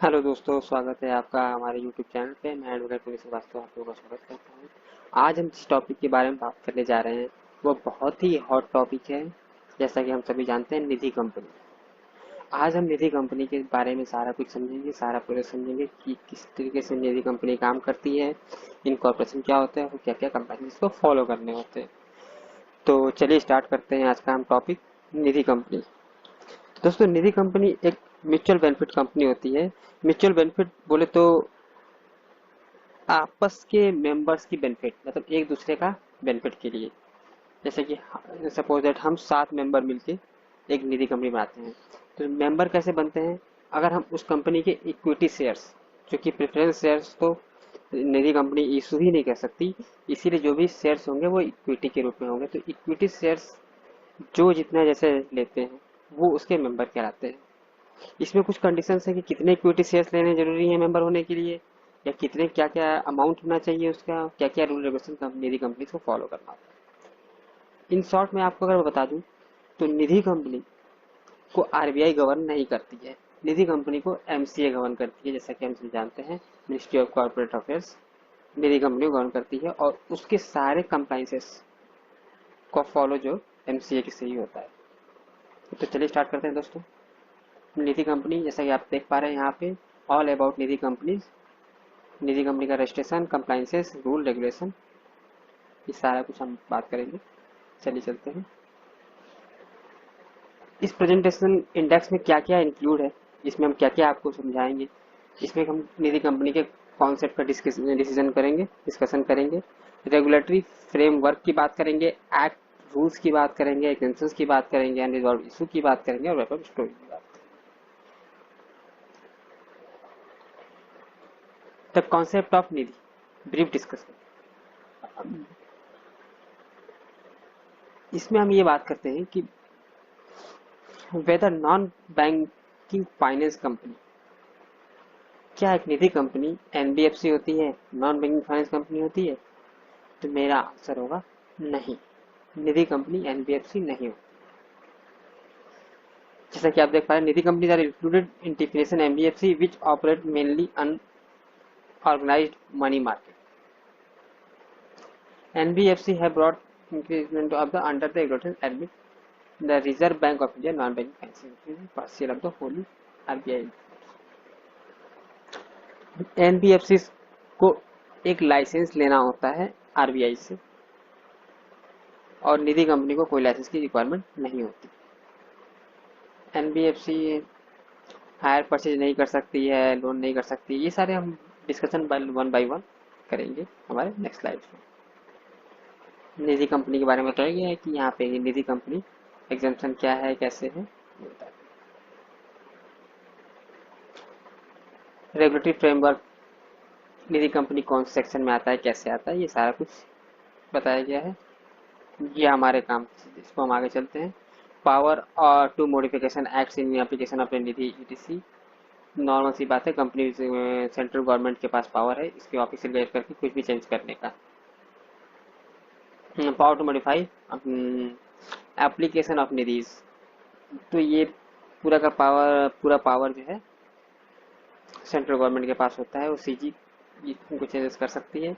Hello दोस्तों, स्वागत है आपका हमारे यूट्यूब चैनल पे। मैं एडवोकेट पुनीत श्रीवास्तव आप लोगों का स्वागत करता हूँ। आज हम जिस टॉपिक के बारे में बात करने जा रहे हैं वो बहुत ही हॉट टॉपिक है। जैसा कि हम सभी जानते हैं, निधि कंपनी। आज हम निधि कंपनी के बारे में सारा कुछ समझेंगे, सारा प्रोसेस समझेंगे कि किस तरीके से निधि कंपनी काम करती है, इनकॉर्पोरेशन क्या होता है और क्या क्या कंपनी इसको फॉलो करने होते हैं। तो चलिए स्टार्ट करते हैं आज का हम टॉपिक, निधि कंपनी। दोस्तों, निधि कंपनी एक म्यूचुअल बेनिफिट कंपनी होती है। म्यूचुअल बेनिफिट बोले तो आपस के मेंबर्स की बेनिफिट, मतलब एक दूसरे का बेनिफिट के लिए। जैसे कि सपोज दैट हम 7 मेंबर मिलके एक निधि कंपनी बनाते हैं। तो मेंबर कैसे बनते हैं? अगर हम उस कंपनी के इक्विटी शेयर्स, जो कि प्रेफरेंस शेयर्स तो निधि कंपनी इशू ही नहीं कर सकती, इसीलिए जो भी शेयर्स होंगे वो इक्विटी के रूप में होंगे। तो इक्विटी शेयर्स जो जितना जैसे लेते हैं वो उसके मेंबर कहलाते हैं। इसमें कुछ कंडीशंस है कि कितने इक्विटी शेयर्स लेने जरूरी है मेंबर होने के लिए, या कितने क्या क्या अमाउंट होना चाहिए, उसका क्या क्या रूल रेगुलेशन निधि कंपनी को फॉलो करना होता है। इन शॉर्ट में आपको अगर बता दूं तो निधि कंपनी को आरबीआई गवर्न नहीं करती है। निधि कंपनी को एमसीए गवर्न करती है। जैसा कि हम सब जानते हैं, ministry of corporate affairs Nidhi company को गवर्न करती है और उसके सारे कंप्लाइंसेस को फॉलो जो एमसीए के से ही होता है। तो चलिए स्टार्ट करते हैं दोस्तों। निधि कंपनी, जैसा कि आप देख पा रहे हैं यहाँ पे, all about Nidhi companies. Nidhi company का रजिस्ट्रेशन, कंप्लाइंसेस, रूल रेगुलेशन, ये सारा कुछ हम बात करेंगे। चलिए चलते हैं। इस प्रेजेंटेशन इंडेक्स में क्या क्या इंक्लूड है, इसमें हम क्या क्या आपको समझाएंगे। इसमें हम निधि कंपनी के कॉन्सेप्ट का डिसीजन करेंगे, डिस्कशन करेंगे। रेगुलेटरी फ्रेमवर्क की बात करेंगे, एक्ट रूल्स की बात करेंगे, एग्जेंशंस की बात करेंगे, अनरिजॉल्व इशू की बात करेंगे और वेब स्टोरी की बात। The concept of Nidhi, brief discussion. इसमें हम ये बात करते हैं कि whether non banking finance company, क्या एक निधि कंपनी एनबीएफसी होती है, नॉन बैंकिंग फाइनेंस कंपनी होती है? तो मेरा आंसर होगा नहीं, निधि कंपनी एनबीएफसी नहीं होती। जैसा कि आप देख पा रहे हैं, Nidhi companies are included in definition NBFC which operate mainly unorganised money market. NBFC have brought increasement of the under the regulation admit the Reserve Bank of India non banking finance partial of the wholly RBI. NBFC को एक licence लेना होता है RBI से, और निधि company को कोई licence की रिक्वायरमेंट नहीं होती। एनबीएफसी हायर परचेज नहीं कर सकती है, लोन नहीं कर सकती। ये सारे हम डिस्कशन वन बाय वन करेंगे हमारे नेक्स्ट स्लाइड में। निधि कंपनी के बारे में बताया गया है कि यहाँ पे निधि कंपनी एग्जाम्पशन क्या है, कैसे है। रेगुलेटरी फ्रेमवर्क, निधि कंपनी कौन से सेक्शन में आता है, कैसे आता है, ये सारा कुछ बताया गया है। ये हमारे काम, इसको हम आगे चलते हैं। पावर और to modification acts in application of Nidhi etc. Normal सी बात है, कंपनी सेंट्रल गवर्नमेंट के पास पावर है इसके ऑफिस से गैर करके कुछ भी चेंज करने का। Power to modify application of Nidhis, तो ये पूरा पावर जो है सेंट्रल गवर्नमेंट के पास होता है, वो सीजी इनको चेंजेस कर सकती है।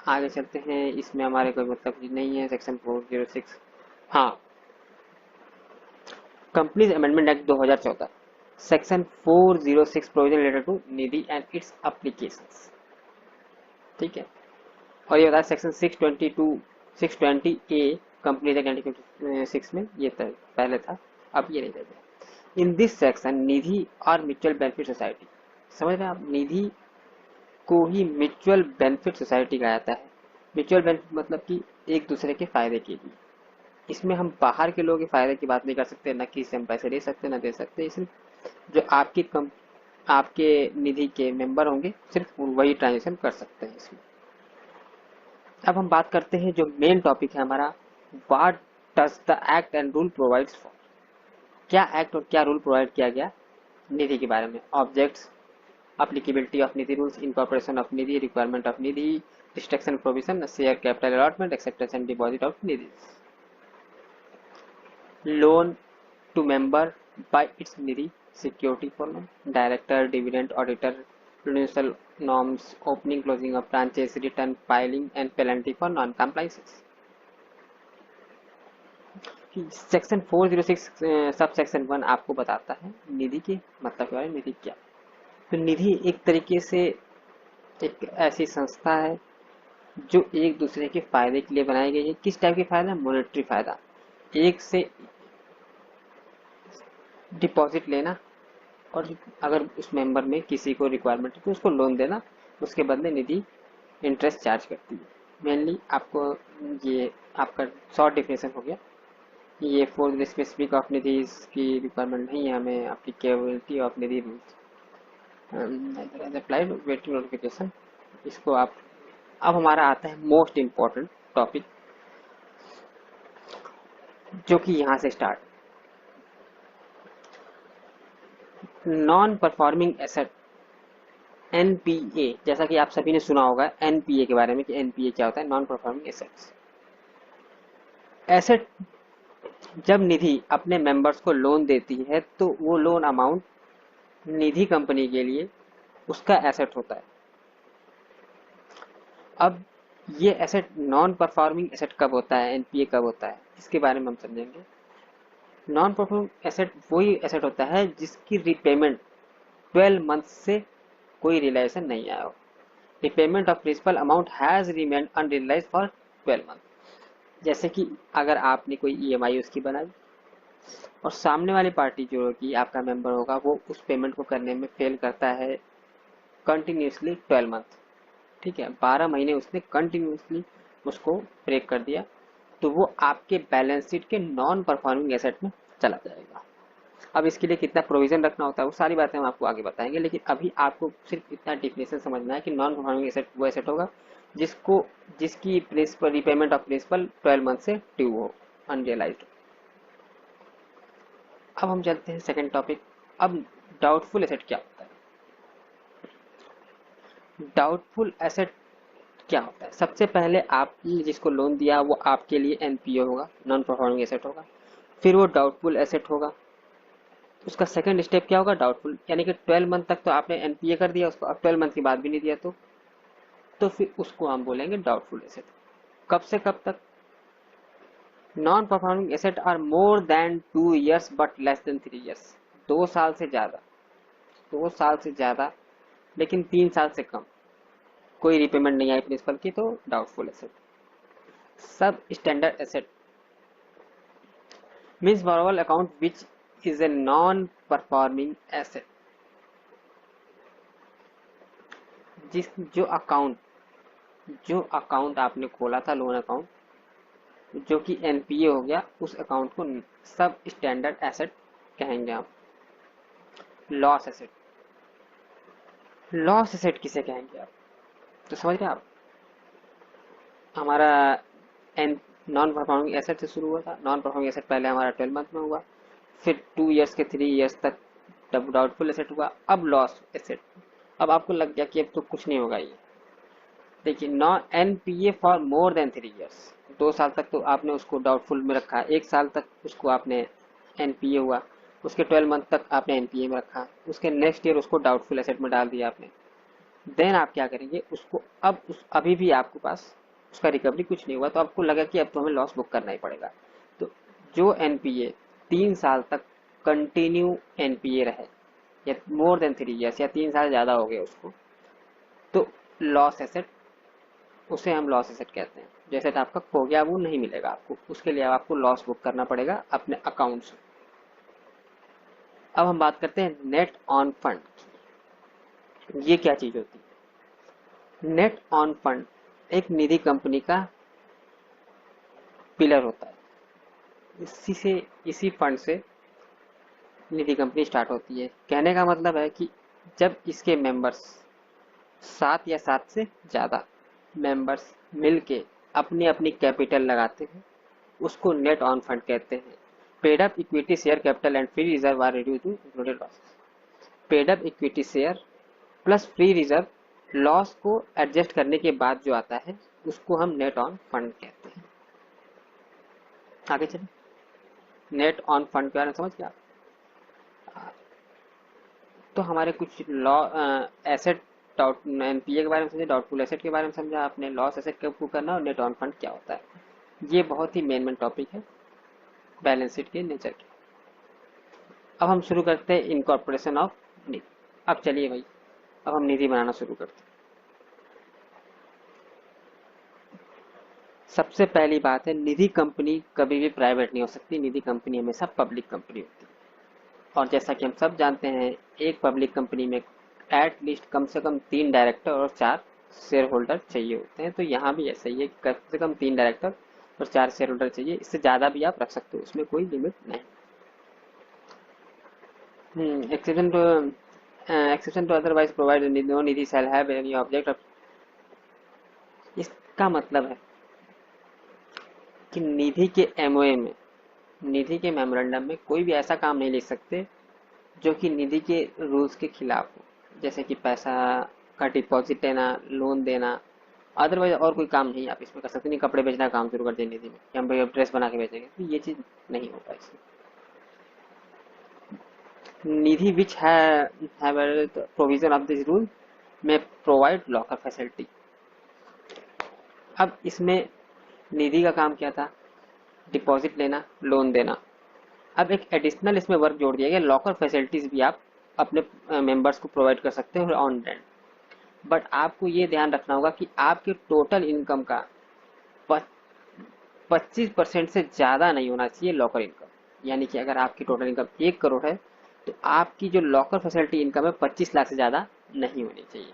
आगे चलते हैं, इसमें हमारे कोई मतलब नहीं है। सेक्शन 406, हाँ, companies amendment act 2014, section 406 provision related to Nidhi and its applications. ठीक है। और ये बताया सेक्शन 620 ए कंपनीज एक्ट 1956 में ये पहले था, अब ये नहीं रहेगा। इन दिस सेक्शन निधि और म्यूचुअल बेनिफिट सोसाइटी, समझ रहे हैं आप, निधि को ही म्यूचुअल बेनिफिट सोसाइटी कहा जाता है। म्यूचुअल बेनिफिट मतलब कि एक दूसरे के फायदे के लिए। इसमें हम बाहर के लोगों के फायदे की बात नहीं कर सकते, न कि इससे हम पैसे ले सकते न दे सकते। सिर्फ जो आपके निधि के मेंबर होंगे सिर्फ वही ट्रांजेक्शन कर सकते हैं इसमें। अब हम बात करते हैं जो मेन टॉपिक है हमारा, what does the act and rule provides for. क्या एक्ट और क्या रूल प्रोवाइड किया गया निधि के बारे में। Objects, applicability of Nidhi rules, incorporation of Nidhi, requirement of Nidhi, restriction provision, share capital allotment, acceptance and deposit of Nidhi, loan to member, by its Nidhi, security for loan, director, dividend, auditor, prudential norms, opening, closing of branches, return filing and penalty for non-compliances. Section 406 sub section 1 आपको बताता है निधि के मतलब क्या है, निधि क्या। तो निधि एक तरीके से एक ऐसी संस्था है जो एक दूसरे के फायदे के लिए बनाई गई है। किस टाइप के फायदा? मॉनेटरी फायदा, एक से डिपॉजिट लेना और अगर उस मेंबर में किसी को रिक्वायरमेंट है तो उसको लोन देना, उसके बदले निधि इंटरेस्ट चार्ज करती है। मेनली आपको ये आपका शॉर्ट डिफिनेशन हो गया। ये फॉर द स्पेसिफिक ऑफ निधि की रिक्वायरमेंट नहीं है, हमें applicability of Nidhi rules applied waiting notification, इसको आप। अब हमारा आता है मोस्ट इम्पोर्टेंट टॉपिक जो कि यहाँ से start, non performing asset NPA. जैसा कि आप सभी ने सुना होगा एनपीए के बारे में कि एनपीए क्या होता है, नॉन परफॉर्मिंग एसेट्स। एसेट जब निधि अपने मेंबर्स को लोन देती है तो वो लोन अमाउंट निधि कंपनी के लिए उसका एसेट होता है। अब ये एसेट नॉन परफॉर्मिंग एसेट कब होता है, एनपीए कब होता है, इसके बारे में हम समझेंगे। नॉन परफॉर्मिंग एसेट वही एसेट होता है जिसकी रिपेमेंट 12 मंथ से कोई रियलाइजेशन नहीं आया हो। Repayment of principal amount has remained unrealized for 12 month. जैसे कि अगर आपने कोई ईएमआई उसकी बनाई और सामने वाली पार्टी जो कि आपका मेंबर होगा वो उस पेमेंट को करने में फेल करता है कंटिन्यूसली 12 मंथ, ठीक है, 12 महीने उसने कंटिन्यूसली उसको ब्रेक कर दिया, तो वो आपके बैलेंस शीट के नॉन परफॉर्मिंग एसेट में चला जाएगा। अब इसके लिए कितना प्रोविजन रखना होता है वो सारी बातें हम आपको आगे बताएंगे, लेकिन अभी आपको सिर्फ इतना डिफिनेशन समझना है कि नॉन परफॉर्मिंग एसेट वो एसेट होगा जिसकी principal repayment of principal 12 month से ड्यू हो, अनरियलाइज्ड। अब हम चलते हैं सेकंड टॉपिक। अब डाउटफुल एसेट क्या होता है? डाउटफुल एसेट क्या होता है? सबसे पहले आपने जिसको लोन दिया वो आपके लिए एनपीए होगा, नॉन परफॉर्मिंग एसेट होगा, फिर वो डाउटफुल एसेट होगा। उसका सेकंड स्टेप क्या होगा? डाउटफुल, यानी कि 12 मंथ तक तो आपने एनपीए कर दिया उसको, अब 12 मंथ के बाद भी नहीं दिया तो फिर उसको हम बोलेंगे डाउटफुल एसेट। कब से कब तक? Non performing asset are more than 2 years but less than 3 years। 2 साल से ज्यादा, 2 साल से ज्यादा लेकिन 3 साल से कम, कोई रिपेमेंट नहीं आई प्रिंसिपल की, तो डाउटफुल एसेट। सब standard asset means borrowable account which is a non performing asset. जो अकाउंट आपने खोला था लोन अकाउंट जो कि एनपीए हो गया, उस अकाउंट को सब स्टैंडर्ड एसेट कहेंगे हम। लॉस एसेट, लॉस एसेट किसे कहेंगे आप? तो समझ रहे आप, हमारा एन नॉन परफॉर्मिंग एसेट से शुरू हुआ था। नॉन परफॉर्मिंग एसेट पहले हमारा 12 मंथ में हुआ, फिर 2 years के 3 years तक डाउटफुल एसेट हुआ, अब लॉस एसेट। अब आपको लग गया कि अब तो कुछ नहीं होगा ये। देखिए, non NPA for more then 3 years, 2 साल तक तो आपने उसको डाउटफुल में रखा, 1 साल तक उसको आपने एनपीए हुआ, उसके 12 मंथ तक आपने एनपीए में रखा, उसके नेक्स्ट ईयर उसको डाउटफुल एसेट में डाल दिया आपने। देन आप क्या करेंगे उसको, अब अभी भी आपके पास उसका रिकवरी कुछ नहीं हुआ, तो आपको लगा कि अब तो हमें लॉस बुक करना ही पड़ेगा। तो जो एनपीए 3 साल तक कंटिन्यू एनपीए रहे या मोर देन 3 years या 3 साल ज़्यादा हो गए उसको, तो लॉस एसेट, उसे हम लॉस एसेट कहते हैं। जैसे तो आपका खो गया वो नहीं मिलेगा आपको, उसके लिए आपको लॉस बुक करना पड़ेगा अपने अकाउंट से। अब हम बात करते हैं नेट ऑन फंड। ये क्या चीज होती है? नेट ऑन फंड एक निधि कंपनी का पिलर होता है। इसी फंड से निधि कंपनी स्टार्ट होती है। कहने का मतलब है कि जब इसके मेंबर्स 7 या 7 से ज्यादा मेंबर्स मिलके अपनी अपनी कैपिटल लगाते हैं, उसको नेट ऑन फंड कहते हैं। Paid up equity share capital and free reserve are reduced to included losses. Paid up equity share plus free reserve, loss को एडजस्ट करने के बाद जो आता है उसको हम नेट ऑन फंड कहते हैं। आगे चलिए, नेट ऑन फंड के बारे में समझ गया। तो हमारे कुछ लॉ एसेट डाउट एनपीए के बारे में समझे, डाउटफुल एसेट के बारे में समझा आपने, लॉस एसेट का प्रूव करना और नेट ऑन फंड क्या होता है। ये बहुत ही मेन टॉपिक है बैलेंस शीट के नेचर के। अब हम शुरू करते हैं इनकॉर्पोरेशन ऑफ निधि। अब चलिए भाई, अब हम निधि बनाना शुरू करते हैं। सबसे पहली बात है, निधि कंपनी कभी भी प्राइवेट नहीं हो सकती, निधि कंपनी हमेशा पब्लिक कंपनी होती है। और जैसा कि हम सब जानते हैं, एक पब्लिक कंपनी में एट लीस्ट कम से कम 3 डायरेक्टर और 4 शेयर होल्डर चाहिए होते हैं। तो यहाँ भी ऐसा ही है कि कम से कम 3 डायरेक्टर और 4 शेयर होल्डर चाहिए, इससे ज़्यादा भी आप रख सकते हो, उसमें कोई लिमिट नहीं। Exception to otherwise provide no Nidhi shall have any object of. इसका मतलब है कि निधि के एमओए में, निधि के मेमोरेंडम में कोई भी ऐसा काम नहीं लिख सकते जो कि निधि के रूल्स के खिलाफ हो, जैसे कि पैसा का डिपॉजिट लेना, लोन देना। अदरवाइज और कोई काम नहीं आप इसमें कर सकते। नहीं कपड़े बेचना काम शुरू कर दिए निधि में कि हम भाई ड्रेस बना के बेचेंगे, तो ये चीज नहीं होगा इसमें। Nidhi which have provision of this rule में प्रोवाइड लॉकर फैसिलिटी। अब इसमें निधि का काम क्या था, डिपॉजिट लेना, लोन देना। अब एक एडिशनल इसमें वर्क जोड़ दिया गया, लॉकर फैसिलिटीज भी आप अपने मेंबर्स को प्रोवाइड कर सकते हैं ऑन रेंट। बट आपको ये ध्यान रखना होगा कि आपके टोटल इनकम का 25% से ज़्यादा नहीं होना चाहिए लॉकर इनकम। यानी कि अगर आपकी टोटल इनकम 1 करोड़ है तो आपकी जो लॉकर फैसिलिटी इनकम है 25 लाख से ज़्यादा नहीं होनी चाहिए।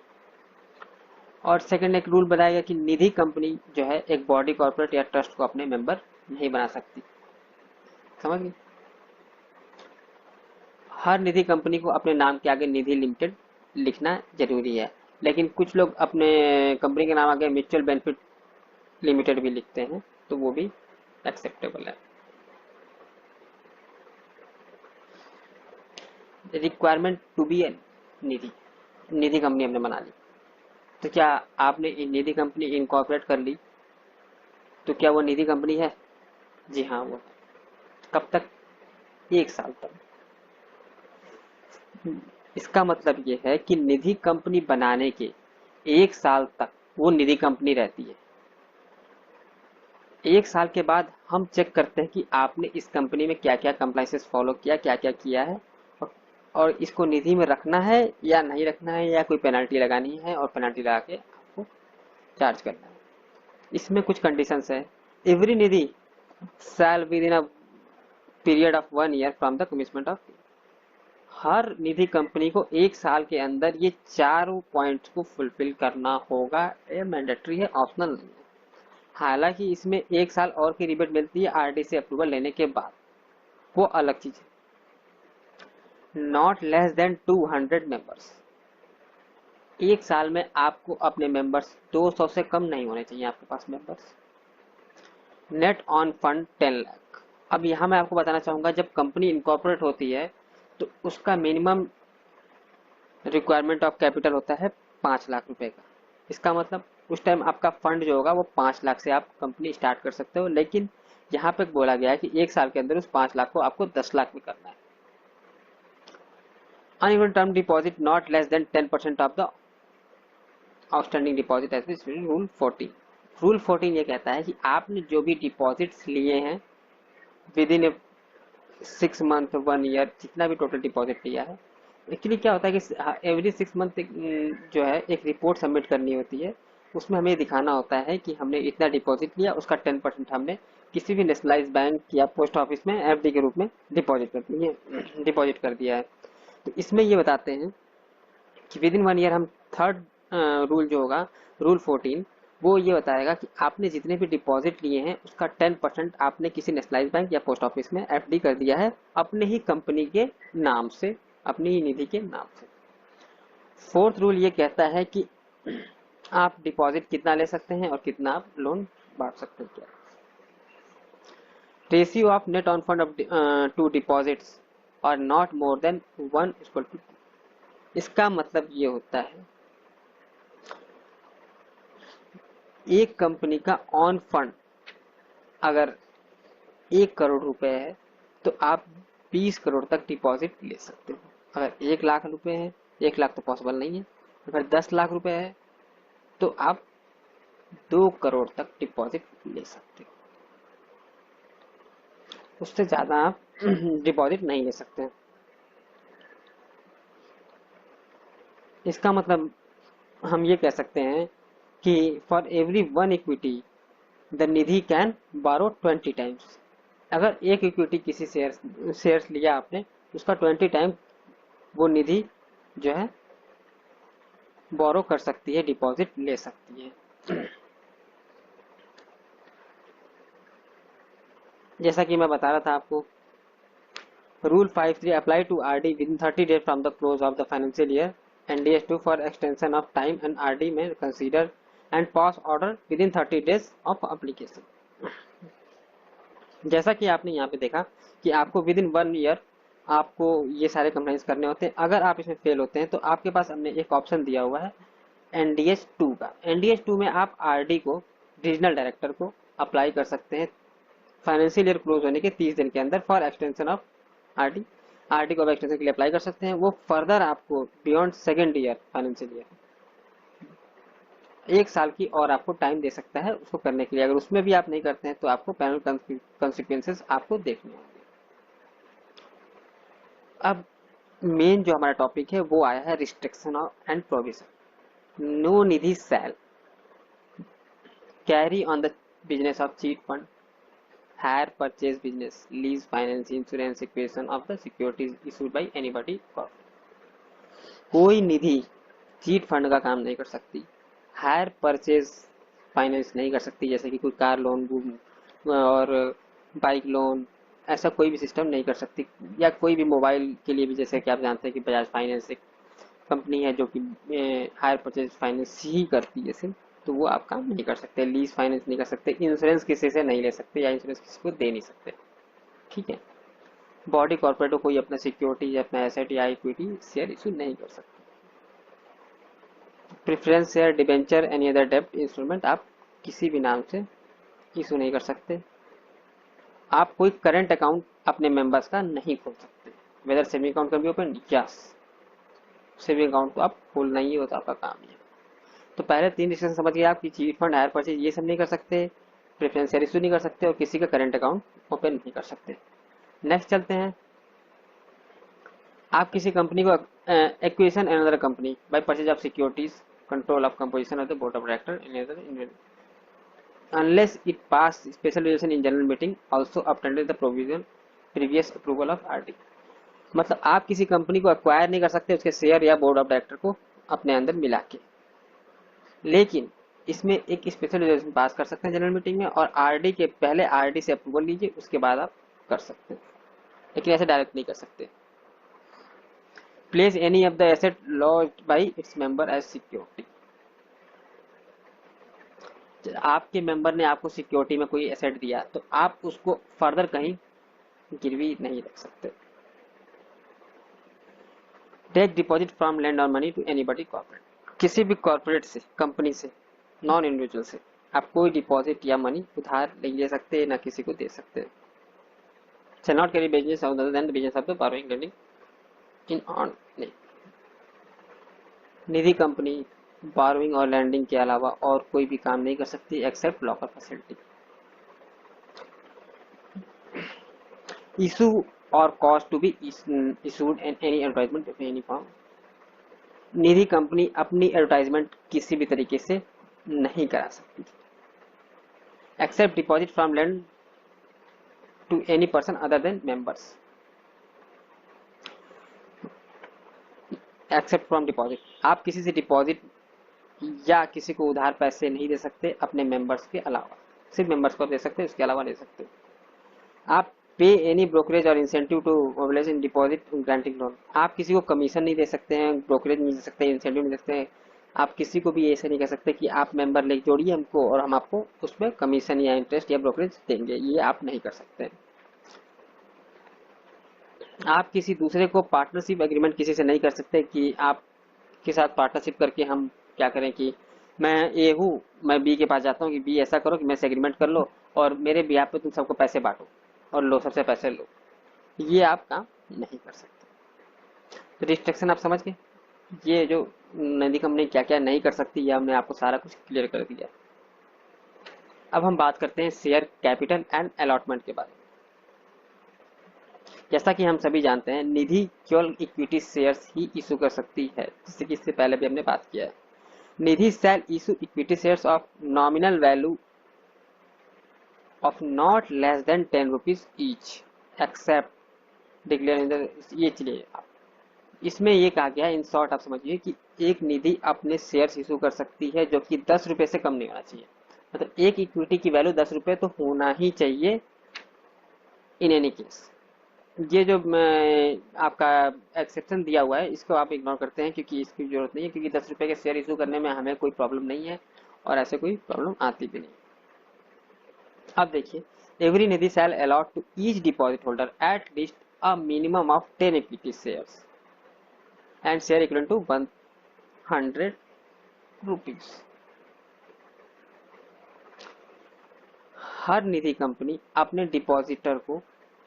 और सेकंड एक रूल बनाया गया कि निधि कंपनी जो है एक बॉडी कॉर्पोरेट या ट्रस्ट को अपने मेंबर नहीं बना सकती। समझ गए? हर निधि कंपनी को अपने नाम के आगे निधि लिमिटेड लिखना जरूरी है, लेकिन कुछ लोग अपने कंपनी के नाम आगे म्यूचुअल बेनिफिट लिमिटेड भी लिखते हैं, तो वो भी एक्सेप्टेबल है। Requirement to be Nidhi, Nidhi company हमने बना ली, तो क्या आपने निधि कंपनी इनकॉर्पोरेट कर ली तो क्या वो निधि कंपनी है? जी हाँ, वो है। कब तक? 1 साल तक। इसका मतलब ये है कि निधि कंपनी बनाने के 1 साल तक वो निधि कंपनी रहती है। 1 साल के बाद हम चेक करते हैं कि आपने इस कंपनी में क्या क्या कंप्लाइंसेस फॉलो किया, क्या क्या किया है, और इसको निधि में रखना है या नहीं रखना है, या कोई पेनल्टी लगानी है और पेनल्टी लगा के आपको चार्ज करना है। इसमें कुछ कंडीशंस है। Every Nidhi shall within a period of 1 year from the commitment of. हर निधि कंपनी को 1 साल के अंदर ये 4 पॉइंट्स को फुलफिल करना होगा। ये मैंडेटरी है, ऑप्शनल नहीं है। हालांकि इसमें 1 साल और की रिबेट मिलती है आरडी से अप्रूवल लेने के बाद, वो अलग चीज है। Not less then 200 members. 1 साल में आपको अपने मेंबर्स 200 से कम नहीं होने चाहिए आपके पास members. Net on fund 10 lakh. अब यहाँ मैं आपको बताना चाहूंगा, जब कंपनी इनकॉर्पोरेट होती है तो उसका मिनिमम रिक्वायरमेंट ऑफ कैपिटल होता है 5 लाख रुपए का। इसका मतलब उस टाइम आपका फंड जो होगा वो 5 लाख से आप कंपनी स्टार्ट कर सकते हो, लेकिन यहाँ पे बोला गया है कि 1 साल के अंदर उस 5 लाख को आपको 10 लाख में करना है। Uneven term deposit not less than 10% of the outstanding deposit as per rule 14। Rule 14 ये कहता है कि आपने जो भी डिपॉजिट्स लिए हैं विद इन 6 मंथ 1 ईयर, जितना भी टोटल डिपॉजिट लिया है, एक्चुअली क्या होता है कि एवरी 6 मंथ जो है एक रिपोर्ट सबमिट करनी होती है। उसमें हमें दिखाना होता है कि हमने इतना डिपॉजिट लिया, उसका 10% हमने किसी भी नेशनलाइज बैंक या पोस्ट ऑफिस में एफडी के रूप में डिपॉजिट कर दिया है। तो इसमें ये बताते हैं कि विद इन 1 ईयर हम थर्ड रूल जो होगा, रूल 14, वो ये बताएगा कि आपने जितने भी डिपॉजिट लिए हैं उसका 10% आपने किसी नेशनलाइज बैंक या पोस्ट ऑफिस में एफडी कर दिया है अपने ही कंपनी के नाम से, अपनी ही निधि के नाम से। 4th रूल ये कहता है कि आप डिपॉजिट कितना ले सकते हैं और कितना आप लोन बांट सकते हैं। Ratio of net on fund to deposits और नॉट मोर देन 1:2। इसका मतलब ये होता है एक कंपनी का ऑन फंड अगर 1 करोड़ रुपए है तो आप 20 करोड़ तक डिपॉजिट ले सकते हो। अगर 1 लाख रुपए है, 1 लाख तो पॉसिबल नहीं है, अगर 10 लाख रुपए है तो आप 2 करोड़ तक डिपॉजिट ले सकते हो, उससे ज्यादा आप डिपॉजिट नहीं ले सकते। इसका मतलब हम ये कह सकते हैं कि for every 1 equity the Nidhi can बारो 20 टाइम्स। अगर एक इक्विटी किसी शेयर्स लिया आपने, उसका 20 टाइम वो निधि जो है बोरो कर सकती है, डिपॉजिट ले सकती है। जैसा कि मैं बता रहा था आपको, rule 5.3 apply to RD within 30 days from the close of the financial year. NDS2 for extension of time and RD में consider and pass order within 30 days of application. जैसा कि आपने यहाँ पे देखा कि आपको विद इन 1 ईयर आपको ये सारे कंप्लाइंस करने होते हैं। अगर आप इसमें फेल होते हैं तो आपके पास हमने एक ऑप्शन दिया हुआ है NDS2 का। NDS2 में आप आरडी को, रीजनल डायरेक्टर को अप्लाई कर सकते हैं फाइनेंशियल ईयर क्लोज होने के 30 दिन के अंदर for extension of RD. RD को एक्सटेंशन के लिए अप्लाई कर सकते हैं। वो फर्दर आपको beyond second year financial year 1 साल की और आपको टाइम दे सकता है उसको करने के लिए। अगर उसमें भी आप नहीं करते हैं तो आपको पैनल कॉन्सिक्वेंसेस आपको देखने होंगे। अब मेन जो हमारा टॉपिक है वो आया है restriction of and provision. No Nidhi shall carry on the business of chit fund, hire purchase business, lease, finance, insurance, equation of the securities issued by anybody. कोई निधि चीट फंड का काम नहीं कर सकती, हायर परचेज फाइनेंस नहीं कर सकती, जैसे कि कोई कार लोन और बाइक लोन, ऐसा कोई भी सिस्टम नहीं कर सकती। या कोई भी मोबाइल के लिए भी, जैसे कि आप जानते हैं कि बजाज फाइनेंस एक कंपनी है जो कि हायर परचेज फाइनेंस ही करती है सिर्फ, तो वो आप काम नहीं कर सकते। लीज फाइनेंस नहीं कर सकते, इंश्योरेंस किसी से नहीं ले सकते या इंश्योरेंस किसी को दे नहीं सकते। ठीक है, बॉडी कॉर्पोरेट को कोई अपना सिक्योरिटी या अपना एसेट या इक्विटी शेयर इशू नहीं कर सकते। Preference share, debenture, any other डेब्ट इंस्ट्रूमेंट आप किसी भी नाम से इशू नहीं कर सकते। आप कोई करंट अकाउंट अपने मेंबर्स का नहीं खोल सकते। Whether saving account can be open, yes, saving account तो आप खोलना ही होता, आपका काम है। तो पहले 3 डिस्कशन समझ गए आप कि चीट फंड, हायर परचेज ये सब नहीं कर सकते, प्रेफरेंस शेयर इशू नहीं कर सकते और किसी का करंट अकाउंट ओपन नहीं कर सकते। नेक्स्ट चलते हैं, आप किसी कंपनी को acquisition and other company by purchase of securities, control of composition of the board of director unless it pass special resolution in general meeting also obtained the provision previous approval of RD। मतलब आप किसी company को acquire नहीं कर सकते उसके share या board of director को अपने अंदर मिला के, लेकिन इसमें एक स्पेशल रेजोल्यूशन पास कर सकते हैं जनरल मीटिंग में, और आरडी के पहले आरडी से अप्रूवल लीजिए, उसके बाद आप कर सकते हैं, लेकिन ऐसे डायरेक्ट नहीं कर सकते। Place any of the asset lodged by its member as security. आपके मेंबर ने आपको सिक्योरिटी में कोई एसेट दिया तो आप उसको फर्दर कहीं गिरवी नहीं रख सकते। टेक डिपॉजिट फ्रॉम लैंड और मनी टू एनीबॉडी कॉर्पोरेट, किसी भी कॉर्पोरेट से, कंपनी से, नॉन इंडिविजुअल से आप कोई डिपॉजिट या मनी उधार नहीं ले सकते, ना किसी को दे सकते। shall not carry business other than the business of the borrowing lending in on name। Nidhi company borrowing और लैंडिंग के अलावा और कोई भी काम नहीं कर सकती except locker facility. Issue or cost to be issued in any advertisement of any form. Nidhi company अपनी एडवर्टाइजमेंट किसी भी तरीके से नहीं करा सकती except deposit from lend to any person other than members. Except from deposit, आप किसी से डिपॉजिट या किसी को उधार पैसे नहीं दे सकते अपने मेंबर्स के अलावा, सिर्फ मेंबर्स को दे सकते, उसके अलावा दे सकते। आप pay any brokerage or incentive to mobilise in deposit granting loan, आप किसी को कमीशन नहीं दे सकते हैं, ब्रोकरेज नहीं दे सकते, इंसेंटिव नहीं दे सकते हैं। आप किसी को भी ऐसे नहीं कह सकते कि आप मेंबर लेके जोड़िए हमको और हम आपको उसमें कमीशन या इंटरेस्ट या ब्रोकरेज देंगे, ये आप नहीं कर सकते। आप किसी दूसरे को पार्टनरशिप एग्रीमेंट किसी से नहीं कर सकते कि आप के साथ पार्टनरशिप करके हम क्या करें कि मैं ए हूँ, मैं बी के पास जाता हूँ कि बी ऐसा करो कि मैं से एग्रीमेंट कर लो और मेरे बिहाफ पे तुम सबको पैसे बांटो और लो, सबसे पैसे लो, ये आप काम नहीं कर सकते। रिस्ट्रिक्शन आप समझ गए, ये जो नदी कंपनी क्या क्या नहीं कर सकती, ये हमने आपको सारा कुछ क्लियर कर दिया। अब हम बात करते हैं शेयर कैपिटल एंड अलॉटमेंट के बारे में। जैसा कि हम सभी जानते हैं, निधि केवल इक्विटी शेयर्स ही इशू कर सकती है, जिससे कि इससे पहले भी हमने बात किया है। Nidhi shall issue equity shares of nominal value of not less than 10 rupees each except declare in the, ये चलिए इसमें ये कहा गया है, इन शॉर्ट आप समझिए कि एक निधि अपने शेयर्स इशू कर सकती है जो कि 10 रुपए से कम नहीं होना चाहिए। मतलब एक इक्विटी की वैल्यू 10 रुपए तो होना ही चाहिए इन एनी केस। ये जो आपका एक्सेप्शन दिया हुआ है, इसको आप इग्नोर करते हैं क्योंकि इसकी जरूरत नहीं है, क्योंकि 10 रुपए के शेयर इशू करने में हमें कोई प्रॉब्लम नहीं है और ऐसे कोई प्रॉब्लम आती भी नहीं। अब देखिए, every Nidhi shall allot to each deposit holder at least a minimum of 10 equity shares and share equal to 100 rupees. हर निधि कंपनी अपने डिपॉजिटर को,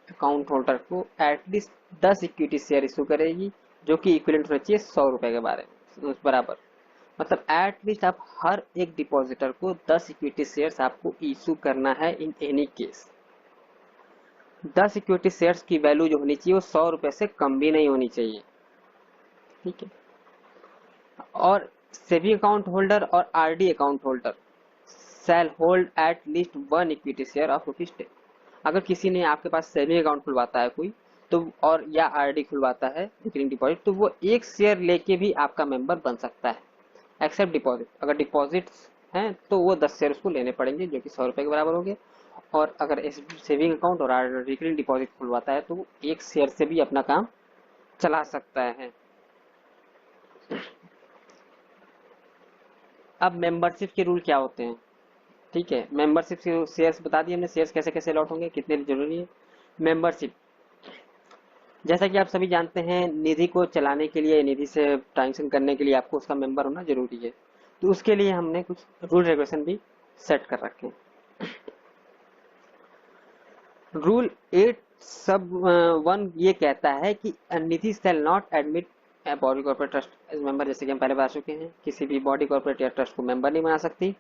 अकाउंट होल्डर को एटलीस्ट 10 इक्विटी शेयर इशू करेगी, जो कि इक्विवेलेंट होना चाहिए 100 रुपए के बारे में बराबर। मतलब एटलीस्ट आप हर एक डिपॉजिटर को 10 इक्विटी शेयर्स आपको इशू करना है in any case. 10 equity shares की वैल्यू जो होनी चाहिए वो 100 रुपए से कम भी नहीं होनी चाहिए, ठीक है। और सेविंग अकाउंट होल्डर और RD account holder shall hold at least 1 equity share of ₹10। अगर किसी ने आपके पास सेविंग अकाउंट खुलवाता है कोई, तो और या आरडी खुलवाता है रिकरिंग डिपॉजिट, तो वो एक शेयर लेके भी आपका मेंबर बन सकता है, एक्सेप्ट डिपॉजिट। अगर डिपॉजिट्स हैं तो वो 10 शेयर उसको लेने पड़ेंगे, जो कि 100 रुपए के बराबर होंगे। और अगर सेविंग अकाउंट और रिकरिंग डिपॉजिट खुलवाता है तो वो एक शेयर से भी अपना काम चला सकता है। अब मेंबरशिप के रूल क्या होते हैं, ठीक है। मेंबरशिप के शेयर्स बता दिए हमने, शेयर्स कैसे कैसे अलॉट होंगे, कितने जरूरी है। मेंबरशिप, जैसा कि आप सभी जानते हैं, निधि को चलाने के लिए, निधि से ट्रांजेक्शन करने के लिए आपको उसका मेंबर होना जरूरी है। तो उसके लिए हमने कुछ रूल रेगुलेशन भी सेट कर रखे हैं। रूल 8 सब 1 ये कहता है कि Nidhi shall not admit body corporate trust as member. जैसे कि हम पहले बता चुके हैं, किसी भी बॉडी कॉर्पोरेट या ट्रस्ट को मेंबर नहीं बना सकती,